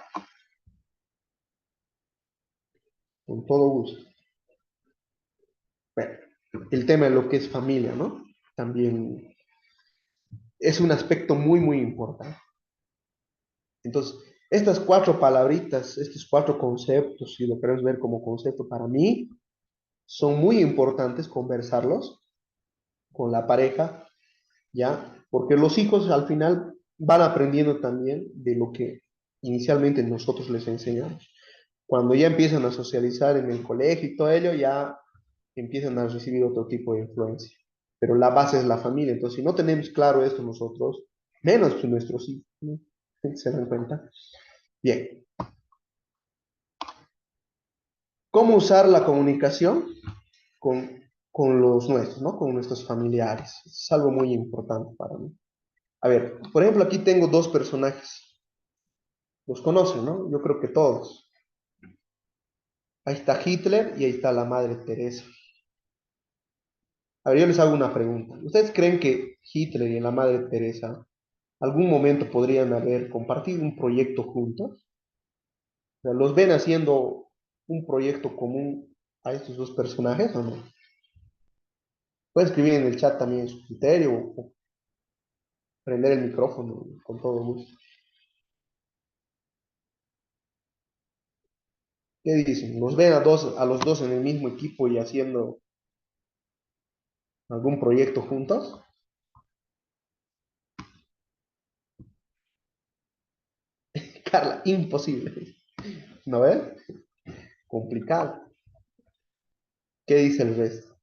con todo gusto. Bueno, el tema de lo que es familia, ¿no? También es un aspecto muy, muy importante. Entonces, estas cuatro palabritas, estos cuatro conceptos, si lo queremos ver como concepto para mí, son muy importantes conversarlos con la pareja, ¿ya? Porque los hijos al final van aprendiendo también de lo que inicialmente nosotros les enseñamos. Cuando ya empiezan a socializar en el colegio y todo ello, ya empiezan a recibir otro tipo de influencia. Pero la base es la familia. Entonces, si no tenemos claro esto nosotros, menos que nuestros hijos, ¿no? ¿Se dan cuenta? Bien. ¿Cómo usar la comunicación con los nuestros, ¿no? Con nuestros familiares? Es algo muy importante para mí. A ver, por ejemplo, aquí tengo dos personajes. Los conocen, ¿no? Yo creo que todos. Ahí está Hitler y ahí está la Madre Teresa. A ver, yo les hago una pregunta. ¿Ustedes creen que Hitler y la Madre Teresa algún momento podrían haber compartido un proyecto juntos? O sea, ¿los ven haciendo un proyecto común a estos dos personajes o no? Pueden escribir en el chat también su criterio o prender el micrófono con todo gusto. ¿Qué dicen? ¿Los ven a los dos en el mismo equipo y haciendo algún proyecto juntos? Carla, imposible. ¿No ves? Complicado. ¿Qué dice el resto?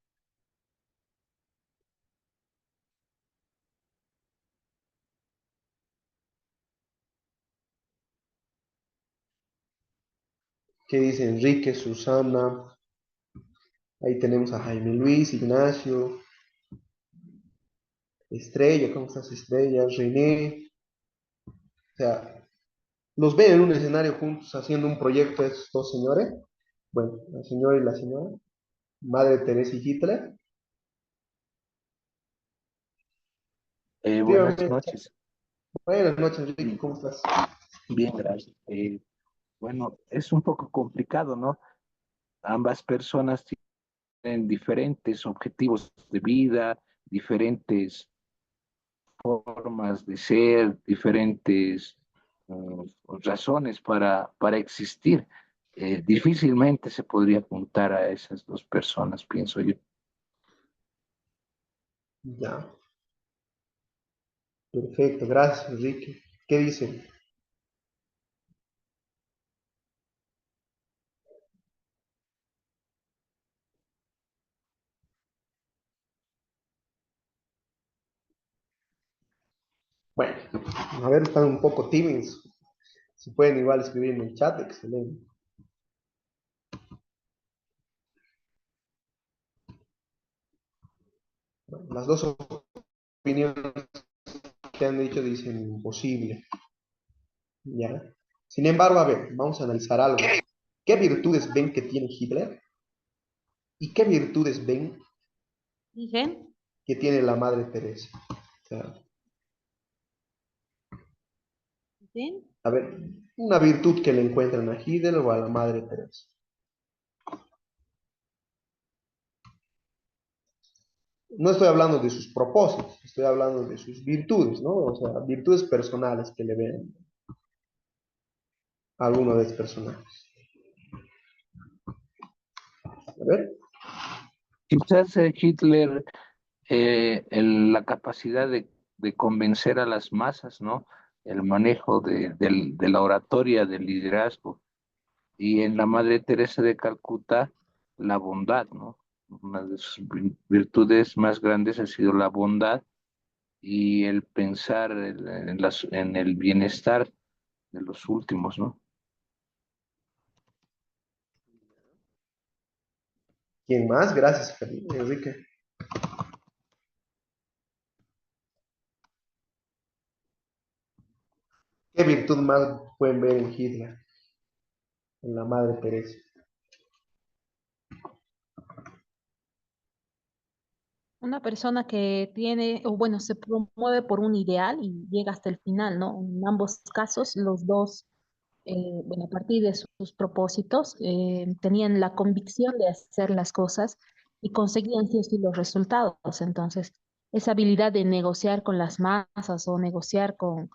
¿Qué dice Enrique, Susana? Ahí tenemos a Jaime Luis, Ignacio, Estrella, ¿cómo estás, Estrella? René. O sea, los ven en un escenario juntos haciendo un proyecto estos dos señores. Bueno, la señora y la señora, Madre Teresa y Hitler. Buenas Efectivamente. noches. Buenas noches, Enrique, Mm, ¿cómo estás? Bien, gracias. Bueno, es un poco complicado, ¿no? Ambas personas tienen diferentes objetivos de vida, diferentes formas de ser, diferentes razones para existir. Difícilmente se podría apuntar a esas dos personas, pienso yo. Ya, perfecto, gracias, Enrique. ¿Qué dicen? Bueno, a ver, están un poco tímidos. Si pueden igual escribir en el chat, excelente. Bueno, las dos opiniones que han dicho dicen imposible. ¿Ya? Sin embargo, a ver, vamos a analizar algo. ¿Qué virtudes ven que tiene Hitler? ¿Y qué virtudes ven Dije, que tiene la Madre Teresa? O sea, ¿sí? a ver, una virtud que le encuentran a Hitler o a la Madre Teresa. No estoy hablando de sus propósitos, estoy hablando de sus virtudes, ¿no? O sea, virtudes personales que le ven a alguno de estos personajes. A ver, Quizás Hitler la capacidad de convencer a las masas, ¿no? El manejo de la oratoria, del liderazgo. Y en la Madre Teresa de Calcuta, la bondad, ¿no? Una de sus virtudes más grandes ha sido la bondad y el pensar en el bienestar de los últimos, ¿no? ¿quién más? Gracias, Enrique. ¿Qué virtud más pueden ver en Hitler, en la Madre Teresa? Una persona que tiene, o bueno, se promueve por un ideal y llega hasta el final, ¿no? En ambos casos, los dos, bueno, a partir de sus propósitos, tenían la convicción de hacer las cosas y conseguían sí o sí los resultados. Entonces, esa habilidad de negociar con las masas o negociar con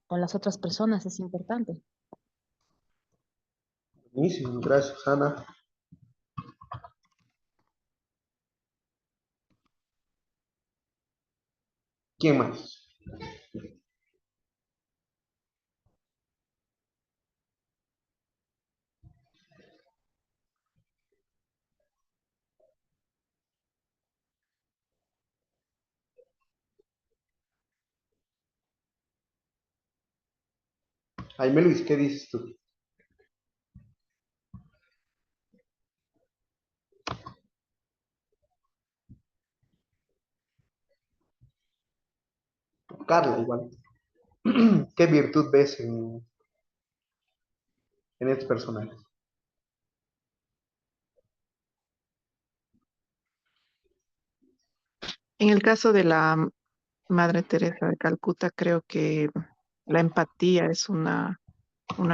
las otras personas es importante. Buenísimo, gracias, Ana. ¿Quién más? Jaime Luis, ¿qué dices tú? Carla, igual. ¿Qué virtud ves en estos personajes? En el caso de la Madre Teresa de Calcuta, creo que la empatía es una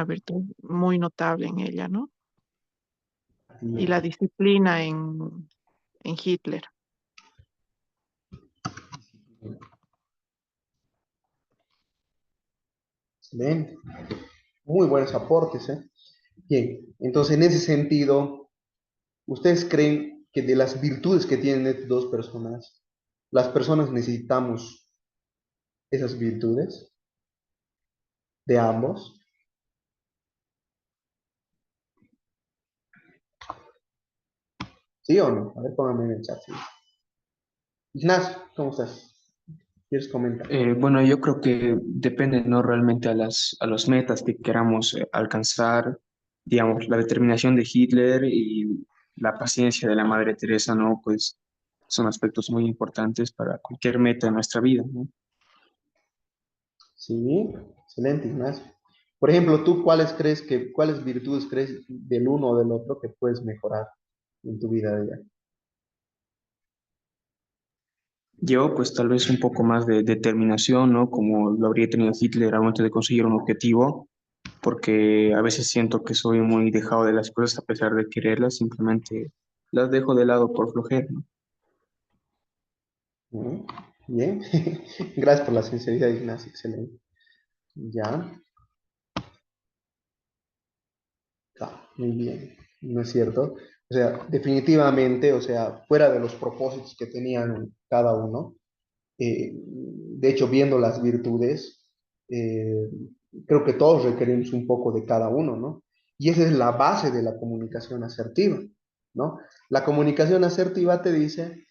virtud muy notable en ella, ¿no? Y la disciplina en Hitler. Excelente. Muy buenos aportes, ¿eh? Bien, entonces en ese sentido, ¿ustedes creen que de las virtudes que tienen estas dos personas, las personas necesitamos esas virtudes de ambos? ¿Sí o no? A ver, pónganme en el chat. ¿Sí? Ignacio, ¿cómo estás? ¿Quieres comentar? Bueno, yo creo que depende, ¿no? Realmente a las metas que queramos alcanzar, digamos, la determinación de Hitler y la paciencia de la Madre Teresa, ¿no? Pues son aspectos muy importantes para cualquier meta en nuestra vida, ¿no? Sí, excelente, Ignacio. Por ejemplo, ¿tú cuáles virtudes crees del uno o del otro que puedes mejorar en tu vida diaria? Yo, pues tal vez un poco más de determinación, ¿no? Como lo habría tenido Hitler al momento de conseguir un objetivo, porque a veces siento que soy muy dejado de las cosas a pesar de quererlas, simplemente las dejo de lado por flojera, ¿no? ¿Mm? Bien, gracias por la sinceridad, Ignacio, excelente. Ya, muy bien, ¿no es cierto? O sea, definitivamente, o sea, fuera de los propósitos que tenían cada uno, de hecho, viendo las virtudes, eh, creo que todos requerimos un poco de cada uno, ¿no? Y esa es la base de la comunicación asertiva, ¿no? La comunicación asertiva te dice,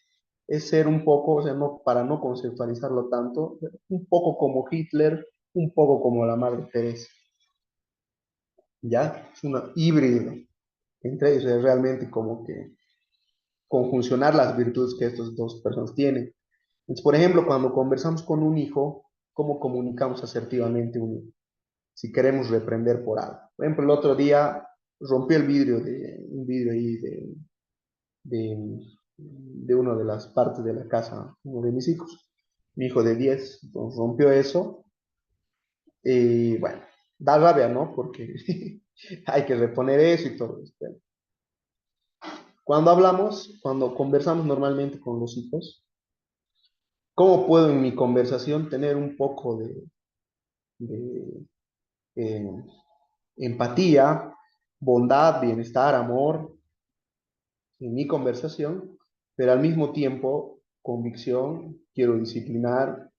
es ser un poco, o sea, no, para no conceptualizarlo tanto, un poco como Hitler, un poco como la Madre Teresa, ¿ya? Es una híbrida entre ellos, es realmente como que conjuncionar las virtudes que estas dos personas tienen. Entonces, por ejemplo, cuando conversamos con un hijo, ¿cómo comunicamos asertivamente un hijo? Si queremos reprender por algo. Por ejemplo, el otro día rompió el vidrio de un vidrio ahí de una de las partes de la casa, uno de mis hijos, mi hijo de 10, entonces rompió eso y bueno, da rabia, ¿no? Porque hay que reponer eso y todo esto. Cuando hablamos, cuando conversamos normalmente con los hijos, ¿cómo puedo en mi conversación tener un poco de, eh, empatía, bondad, bienestar, amor en mi conversación, pero al mismo tiempo convicción, quiero disciplinar,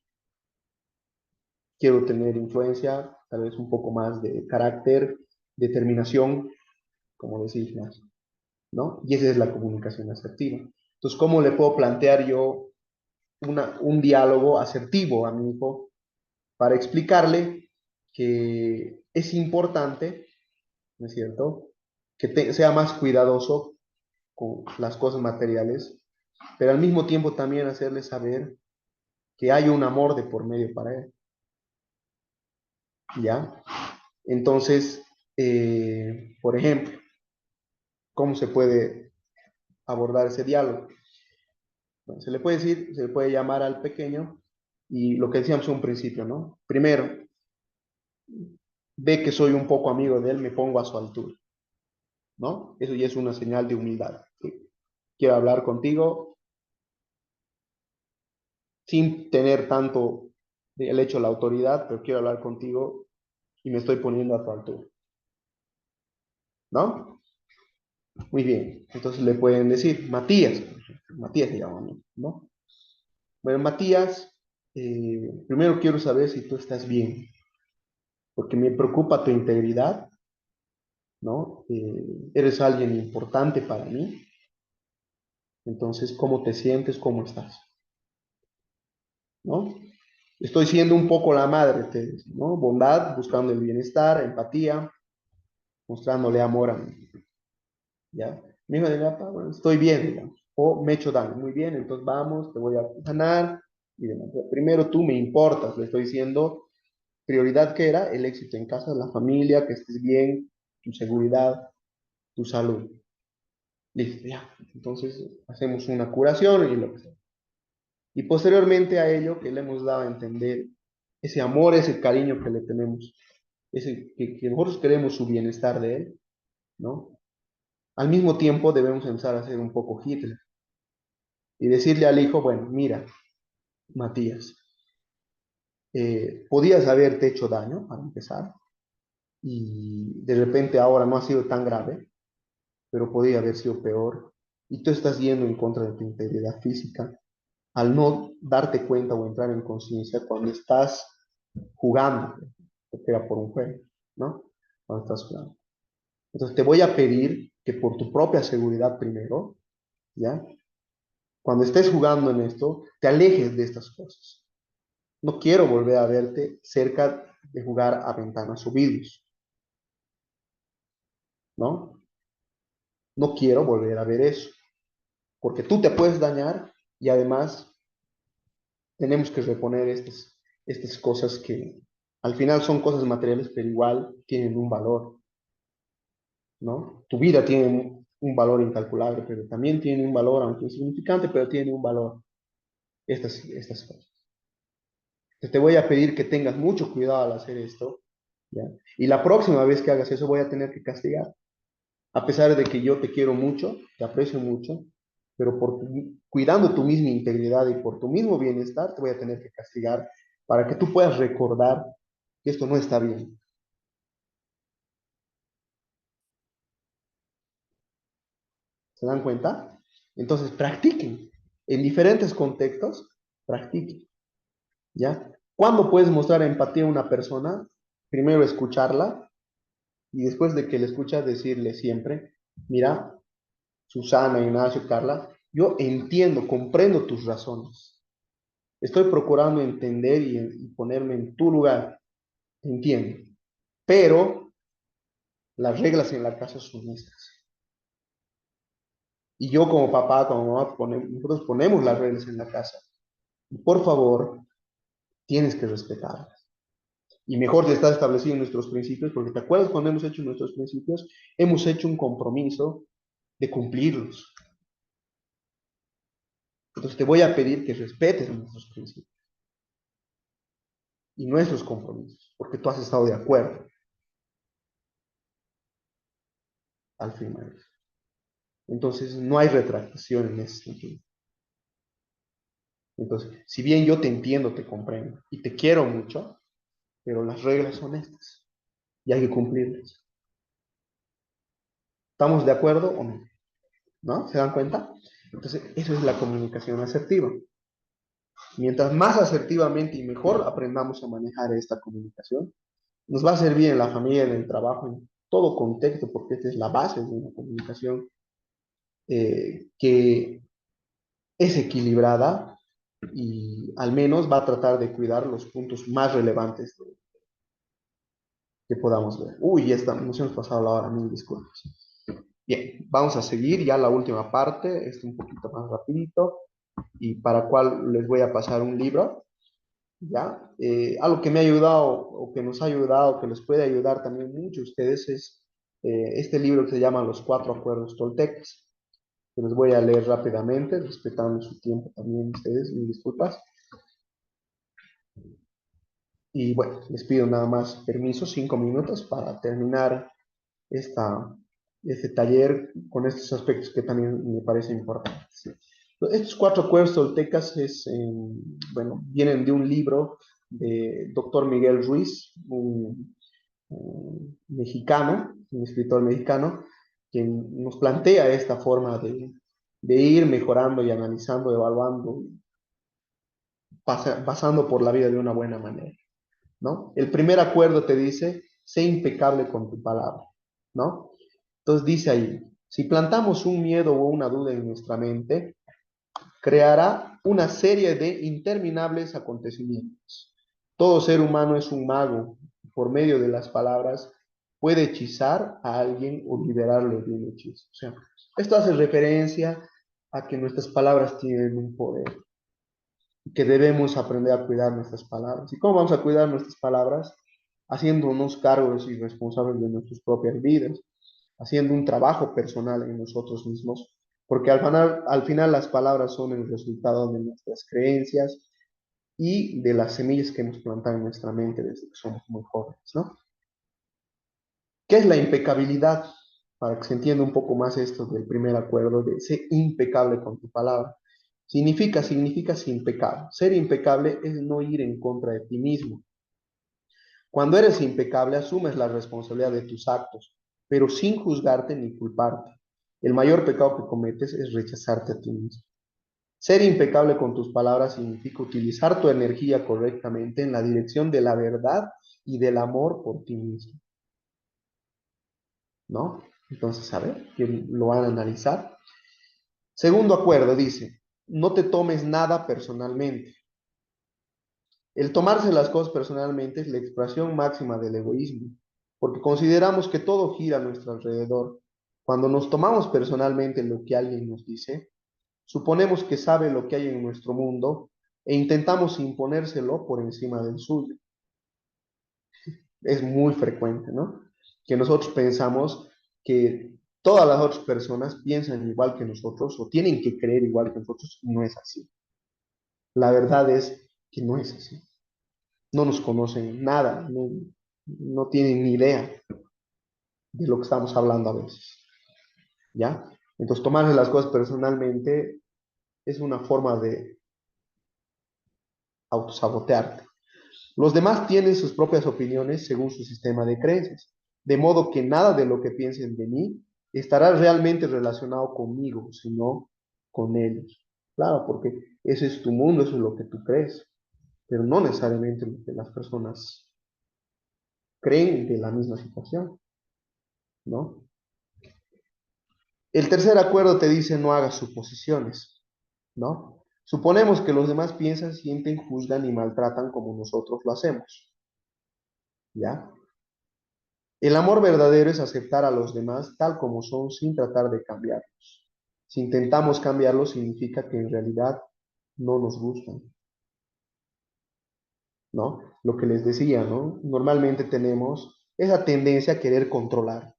quiero tener influencia, tal vez un poco más de carácter, determinación, como decís más, ¿no? Y esa es la comunicación asertiva. Entonces, ¿cómo le puedo plantear yo un diálogo asertivo a mi hijo para explicarle que es importante, ¿no es cierto?, que sea más cuidadoso con las cosas materiales, pero al mismo tiempo también hacerle saber que hay un amor de por medio para él, ¿ya? Entonces, por ejemplo, ¿cómo se puede abordar ese diálogo? Bueno, se le puede decir, se le puede llamar al pequeño y lo que decíamos en un principio, ¿no? Primero, ve que soy un poco amigo de él, me pongo a su altura, ¿no? Eso ya es una señal de humildad. ¿Sí? Quiero hablar contigo sin tener tanto el hecho de la autoridad, pero quiero hablar contigo y me estoy poniendo a tu altura, ¿no? Muy bien, entonces le pueden decir, Matías, por ejemplo. Matías se llama, ¿no? Bueno, Matías, primero quiero saber si tú estás bien, porque me preocupa tu integridad, ¿no? Eres alguien importante para mí, entonces, ¿cómo te sientes? ¿Cómo estás? ¿No? Estoy siendo un poco la madre, te dice, ¿no? Bondad, buscando el bienestar, empatía, mostrándole amor a mí, ¿ya? Mi hijo diría, "Pa, bueno, estoy bien, digamos, o me he hecho daño, muy bien, entonces vamos, te voy a sanar, y demás. Primero tú me importas, le estoy diciendo, prioridad que era el éxito en casa, la familia, que estés bien, tu seguridad, tu salud. Listo, ya. Entonces hacemos una curación y lo que sea. Y posteriormente a ello, que le hemos dado a entender ese amor, ese cariño que le tenemos, que nosotros queremos su bienestar de él, ¿no? Al mismo tiempo debemos empezar a ser un poco Hitler y decirle al hijo, bueno, mira, Matías, podías haberte hecho daño para empezar, y de repente ahora no ha sido tan grave, pero podría haber sido peor, y tú estás yendo en contra de tu integridad física al no darte cuenta o entrar en conciencia cuando estás jugando, porque era por un juego, ¿no? Cuando estás jugando. Entonces te voy a pedir que por tu propia seguridad primero, ¿ya? Cuando estés jugando en esto, te alejes de estas cosas. No quiero volver a verte cerca de jugar a ventanas o vidrios, ¿no? No quiero volver a ver eso, porque tú te puedes dañar y además tenemos que reponer estas cosas que al final son cosas materiales, pero igual tienen un valor, ¿no? Tu vida tiene un valor incalculable, pero también tiene un valor, aunque insignificante, pero tiene un valor estas cosas. Entonces te voy a pedir que tengas mucho cuidado al hacer esto, ¿ya? Y la próxima vez que hagas eso voy a tener que castigar, a pesar de que yo te quiero mucho, te aprecio mucho, pero cuidando tu misma integridad y por tu mismo bienestar, te voy a tener que castigar para que tú puedas recordar que esto no está bien. ¿Se dan cuenta? Entonces, practiquen. En diferentes contextos, practiquen. ¿Ya? ¿Cuándo puedes mostrar empatía a una persona? Primero escucharla y después de que la escuchas decirle siempre, mira, Susana, Ignacio, Carla, yo entiendo, comprendo tus razones. Estoy procurando entender y ponerme en tu lugar. Entiendo. Pero las reglas en la casa son estas. Y yo como papá, como mamá, nosotros ponemos las reglas en la casa. Y por favor, tienes que respetarlas. Y mejor si está establecido en nuestros principios, porque te acuerdas cuando hemos hecho nuestros principios, hemos hecho un compromiso de cumplirlos. Entonces te voy a pedir que respetes nuestros principios y nuestros compromisos, porque tú has estado de acuerdo al firmar eso. Entonces no hay retractación en ese sentido. Entonces, si bien yo te entiendo, te comprendo y te quiero mucho, pero las reglas son estas y hay que cumplirlas. ¿Estamos de acuerdo o no? ¿No? ¿Se dan cuenta? Entonces, eso es la comunicación asertiva. Mientras más asertivamente y mejor aprendamos a manejar esta comunicación, nos va a servir en la familia, en el trabajo, en todo contexto, porque esta es la base de una comunicación que es equilibrada y al menos va a tratar de cuidar los puntos más relevantes que podamos ver. Uy, ya está, nos hemos pasado la hora, mil disculpas. Bien, vamos a seguir ya la última parte, un poquito más rapidito, y para cual les voy a pasar un libro, ¿ya? Algo que me ha ayudado, o que nos ha ayudado, que les puede ayudar también mucho a ustedes, es este libro que se llama Los Cuatro Acuerdos Toltecas, que les voy a leer rápidamente, respetando su tiempo también ustedes, mis disculpas. Y bueno, les pido nada más permiso, 5 minutos para terminar este taller con estos aspectos que también me parecen importantes. Estos cuatro acuerdos toltecas bueno, vienen de un libro de doctor Miguel Ruiz, un mexicano, un escritor mexicano, que nos plantea esta forma de ir mejorando y analizando, evaluando, pasando por la vida de una buena manera, ¿no? El primer acuerdo te dice, sé impecable con tu palabra, ¿no? Entonces dice ahí, si plantamos un miedo o una duda en nuestra mente, creará una serie de interminables acontecimientos. Todo ser humano es un mago. Por medio de las palabras puede hechizar a alguien o liberarlo de un hechizo. O sea, esto hace referencia a que nuestras palabras tienen un poder y que debemos aprender a cuidar nuestras palabras. ¿Y cómo vamos a cuidar nuestras palabras? Haciéndonos cargos y responsables de nuestras propias vidas, haciendo un trabajo personal en nosotros mismos, porque al final las palabras son el resultado de nuestras creencias y de las semillas que hemos plantado en nuestra mente desde que somos muy jóvenes, ¿no? ¿Qué es la impecabilidad? Para que se entienda un poco más esto del primer acuerdo de ser impecable con tu palabra. Significa ser impecable. Ser impecable es no ir en contra de ti mismo. Cuando eres impecable, asumes la responsabilidad de tus actos, pero sin juzgarte ni culparte. El mayor pecado que cometes es rechazarte a ti mismo. Ser impecable con tus palabras significa utilizar tu energía correctamente en la dirección de la verdad y del amor por ti mismo, ¿no? Entonces, a ver, que lo van a analizar. Segundo acuerdo dice, no te tomes nada personalmente. El tomarse las cosas personalmente es la expresión máxima del egoísmo, porque consideramos que todo gira a nuestro alrededor. Cuando nos tomamos personalmente lo que alguien nos dice, suponemos que sabe lo que hay en nuestro mundo e intentamos imponérselo por encima del suyo. Es muy frecuente, ¿no? Que nosotros pensamos que todas las otras personas piensan igual que nosotros o tienen que creer igual que nosotros, y no es así. La verdad es que no es así. No nos conocen nada, no tienen ni idea de lo que estamos hablando a veces, ¿ya? Entonces, tomarse las cosas personalmente es una forma de autosabotearte. Los demás tienen sus propias opiniones según su sistema de creencias, de modo que nada de lo que piensen de mí estará realmente relacionado conmigo, sino con ellos. Claro, porque ese es tu mundo, eso es lo que tú crees, pero no necesariamente lo que las personas creen de la misma situación, ¿no? El tercer acuerdo te dice no hagas suposiciones, ¿no? Suponemos que los demás piensan, sienten, juzgan y maltratan como nosotros lo hacemos, ¿ya? El amor verdadero es aceptar a los demás tal como son sin tratar de cambiarlos. Si intentamos cambiarlos significa que en realidad no nos gustan, ¿no? Lo que les decía, ¿no? Normalmente tenemos esa tendencia a querer controlar.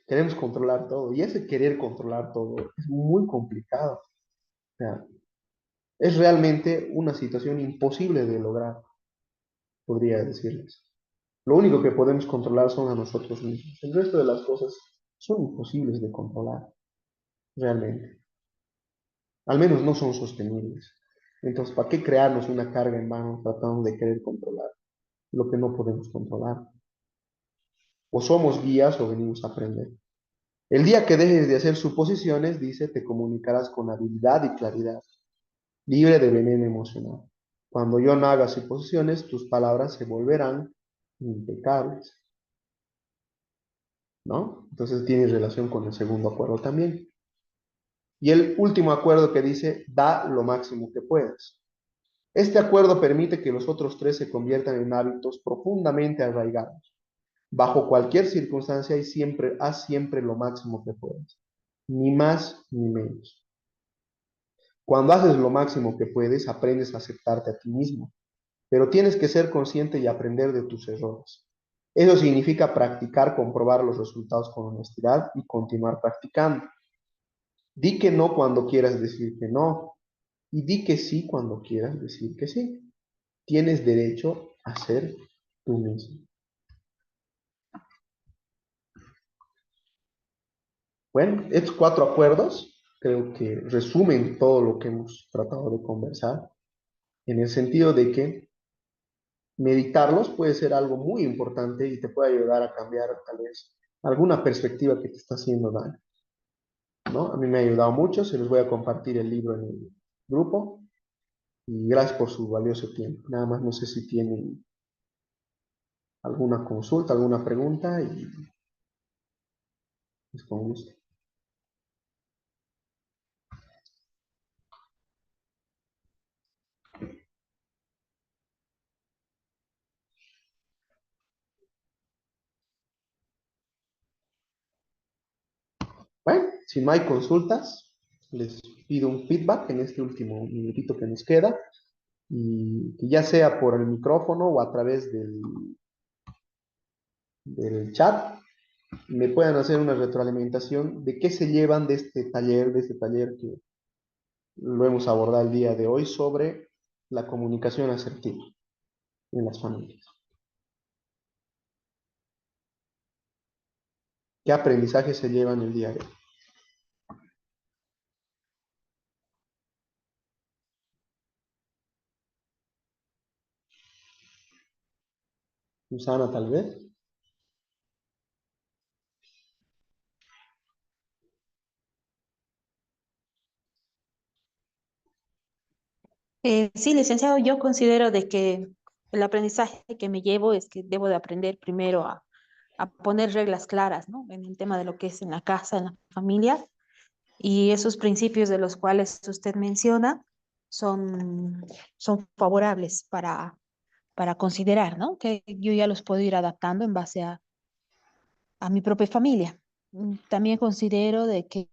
Queremos controlar todo y ese querer controlar todo es muy complicado. O sea, es realmente una situación imposible de lograr, podría decirles. Lo único que podemos controlar son a nosotros mismos. El resto de las cosas son imposibles de controlar, realmente. Al menos no son sostenibles. Entonces, ¿para qué crearnos una carga en vano tratando de querer controlar lo que no podemos controlar? O somos guías o venimos a aprender. El día que dejes de hacer suposiciones, dice, te comunicarás con habilidad y claridad, libre de veneno emocional. Cuando yo no haga suposiciones, tus palabras se volverán impecables, ¿no? Entonces tiene relación con el segundo acuerdo también. Y el último acuerdo que dice, da lo máximo que puedas. Este acuerdo permite que los otros tres se conviertan en hábitos profundamente arraigados. Bajo cualquier circunstancia y siempre, haz siempre lo máximo que puedas, ni más ni menos. Cuando haces lo máximo que puedes, aprendes a aceptarte a ti mismo, pero tienes que ser consciente y aprender de tus errores. Eso significa practicar, comprobar los resultados con honestidad y continuar practicando. Di que no cuando quieras decir que no y di que sí cuando quieras decir que sí. Tienes derecho a ser tú mismo. Bueno, estos cuatro acuerdos creo que resumen todo lo que hemos tratado de conversar, en el sentido de que meditarlos puede ser algo muy importante y te puede ayudar a cambiar tal vez alguna perspectiva que te está haciendo daño, ¿no? A mí me ha ayudado mucho, se los voy a compartir el libro en el grupo y gracias por su valioso tiempo. Nada más no sé si tienen alguna consulta, alguna pregunta y pues con gusto. Bueno, si no hay consultas, les pido un feedback en este último minutito que nos queda y que ya sea por el micrófono o a través del chat, me puedan hacer una retroalimentación de qué se llevan de este taller que lo hemos abordado el día de hoy sobre la comunicación asertiva en las familias. ¿Qué aprendizaje se llevan el día de hoy? Susana, tal vez. Sí, licenciado, yo considero de que el aprendizaje que me llevo es que debo de aprender primero a poner reglas claras, ¿no? En el tema de lo que es en la casa, en la familia, y esos principios de los cuales usted menciona son favorables para considerar, ¿no? Que yo ya los puedo ir adaptando en base a mi propia familia. También considero de que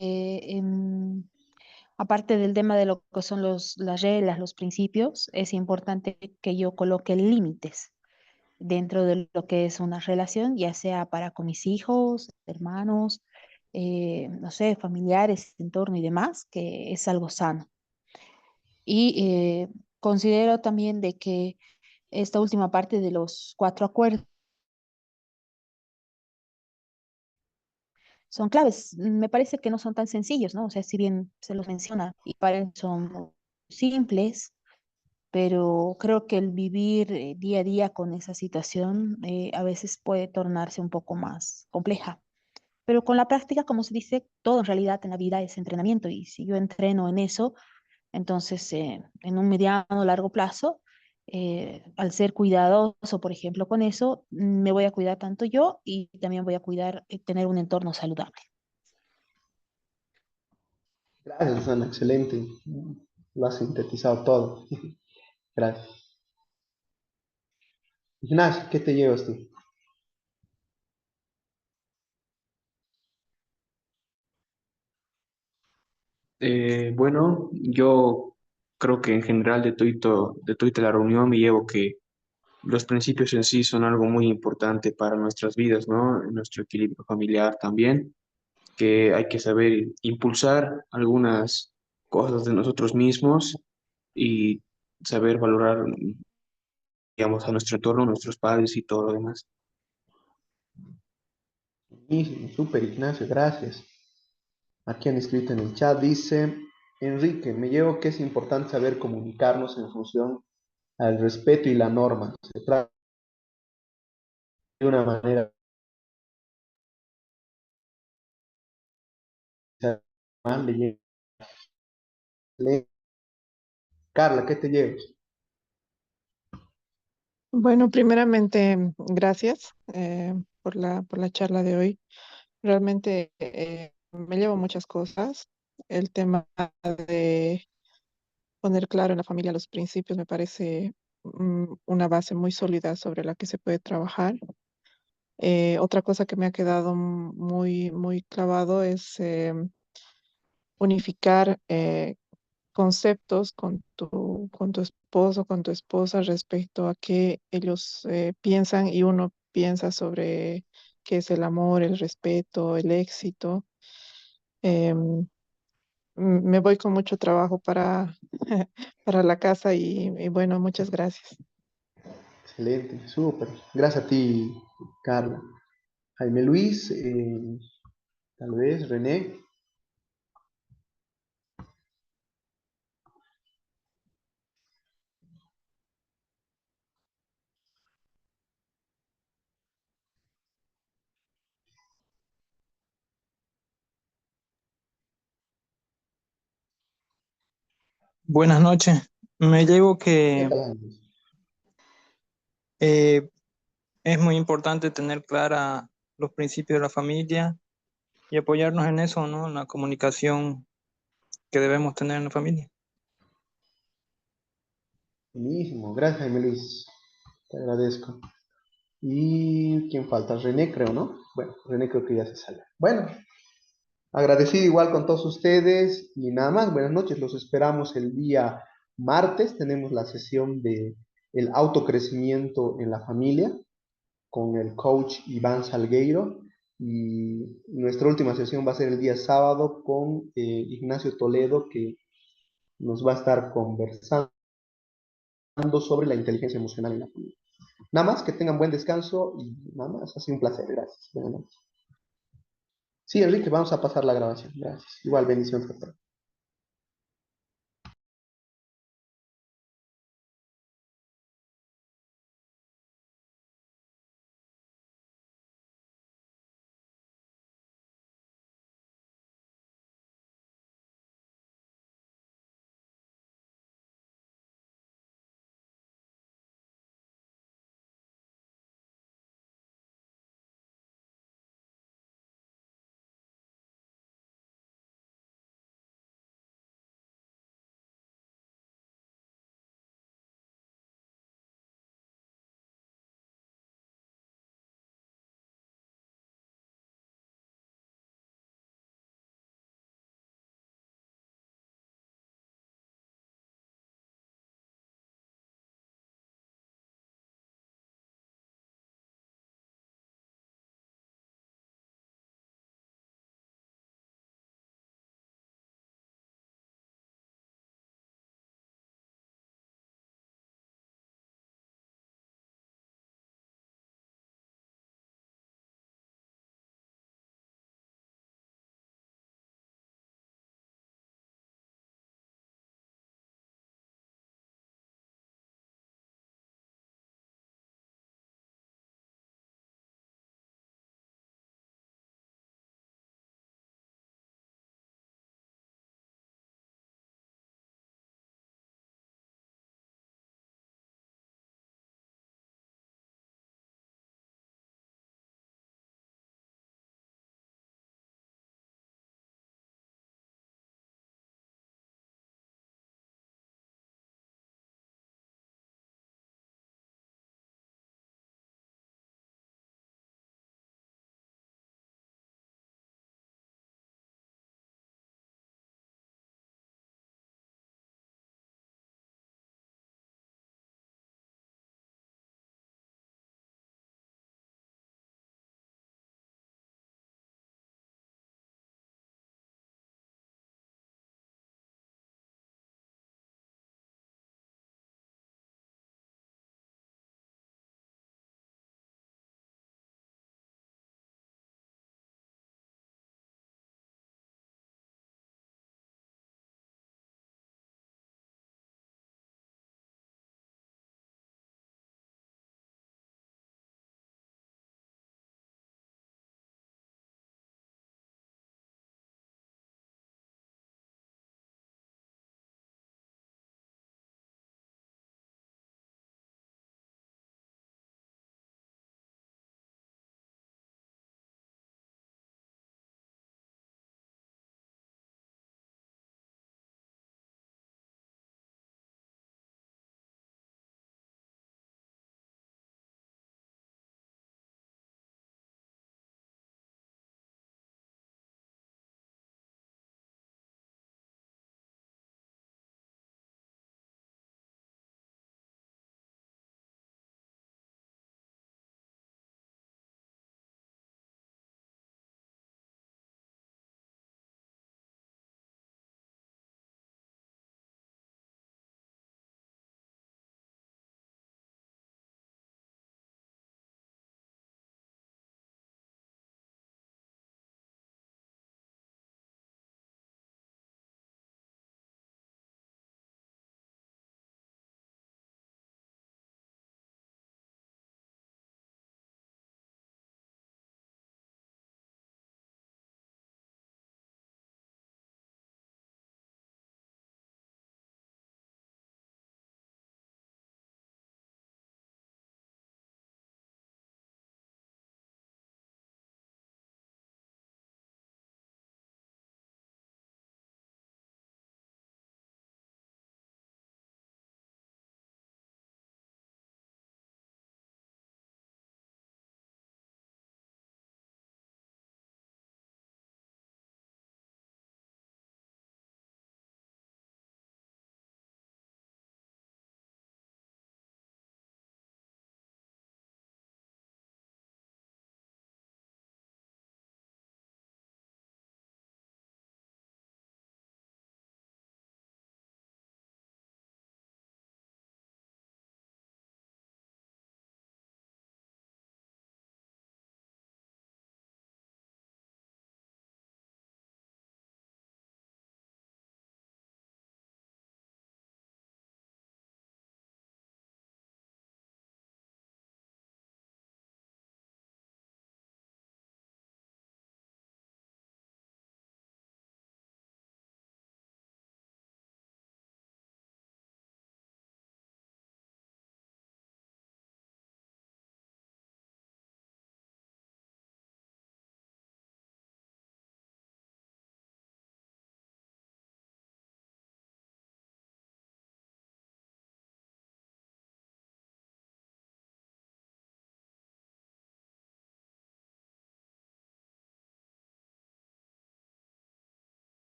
aparte del tema de lo que son las reglas, los principios, es importante que yo coloque límites dentro de lo que es una relación, ya sea para con mis hijos, hermanos, no sé, familiares, entorno y demás, que es algo sano. Y considero también de que esta última parte de los 4 acuerdos son claves. Me parece que no son tan sencillos, ¿no? O sea, si bien se los menciona y parecen son simples, pero creo que el vivir día a día con esa situación a veces puede tornarse un poco más compleja. Pero con la práctica, como se dice, todo en realidad en la vida es entrenamiento y si yo entreno en eso, entonces en un mediano o largo plazo, al ser cuidadoso, por ejemplo, con eso, me voy a cuidar tanto yo y también voy a cuidar tener un entorno saludable. Gracias, Susana, excelente. Lo has sintetizado todo. Gracias. Ignacio, ¿qué te llevas tú? Bueno, yo creo que en general de toda la reunión me llevo que los principios en sí son algo muy importante para nuestras vidas, ¿no? Nuestro equilibrio familiar también, que hay que saber impulsar algunas cosas de nosotros mismos y saber valorar, digamos, a nuestro entorno, nuestros padres y todo lo demás. Buenísimo, súper, Ignacio, gracias. Aquí han escrito en el chat, dice Enrique, me llevo que es importante saber comunicarnos en función al respeto y la norma. Se trata de una manera mal de llevar. Carla, ¿qué te llevas? Bueno, primeramente, gracias por la charla de hoy. Realmente me llevo muchas cosas. El tema de poner claro en la familia los principios me parece una base muy sólida sobre la que se puede trabajar. Otra cosa que me ha quedado muy clavado es unificar conceptos con tu esposo, con tu esposa respecto a qué ellos piensan y uno piensa sobre qué es el amor, el respeto, el éxito. Em, Me voy con mucho trabajo para, para la casa y bueno, muchas gracias. Excelente, súper. Gracias a ti, Carla. Jaime Luis, tal vez, René. Buenas noches. Me llevo ¿Qué que tal, Ángeles? eh, es muy importante tener clara los principios de la familia y apoyarnos en eso, ¿no? En la comunicación que debemos tener en la familia. Buenísimo, gracias, Jaime Luis. Te agradezco. ¿Y quién falta? René, creo, ¿no? Bueno, René creo que ya se sale. Bueno, agradecido igual con todos ustedes y nada más. Buenas noches, los esperamos el día martes. Tenemos la sesión de el autocrecimiento en la familia con el coach Iván Salgueiro y nuestra última sesión va a ser el día sábado con Ignacio Toledo que nos va a estar conversando sobre la inteligencia emocional en la familia. Nada más, que tengan buen descanso y nada más, ha sido un placer, gracias. Buenas noches. Sí, Enrique, vamos a pasar la grabación, gracias. Igual, bendiciones a todos.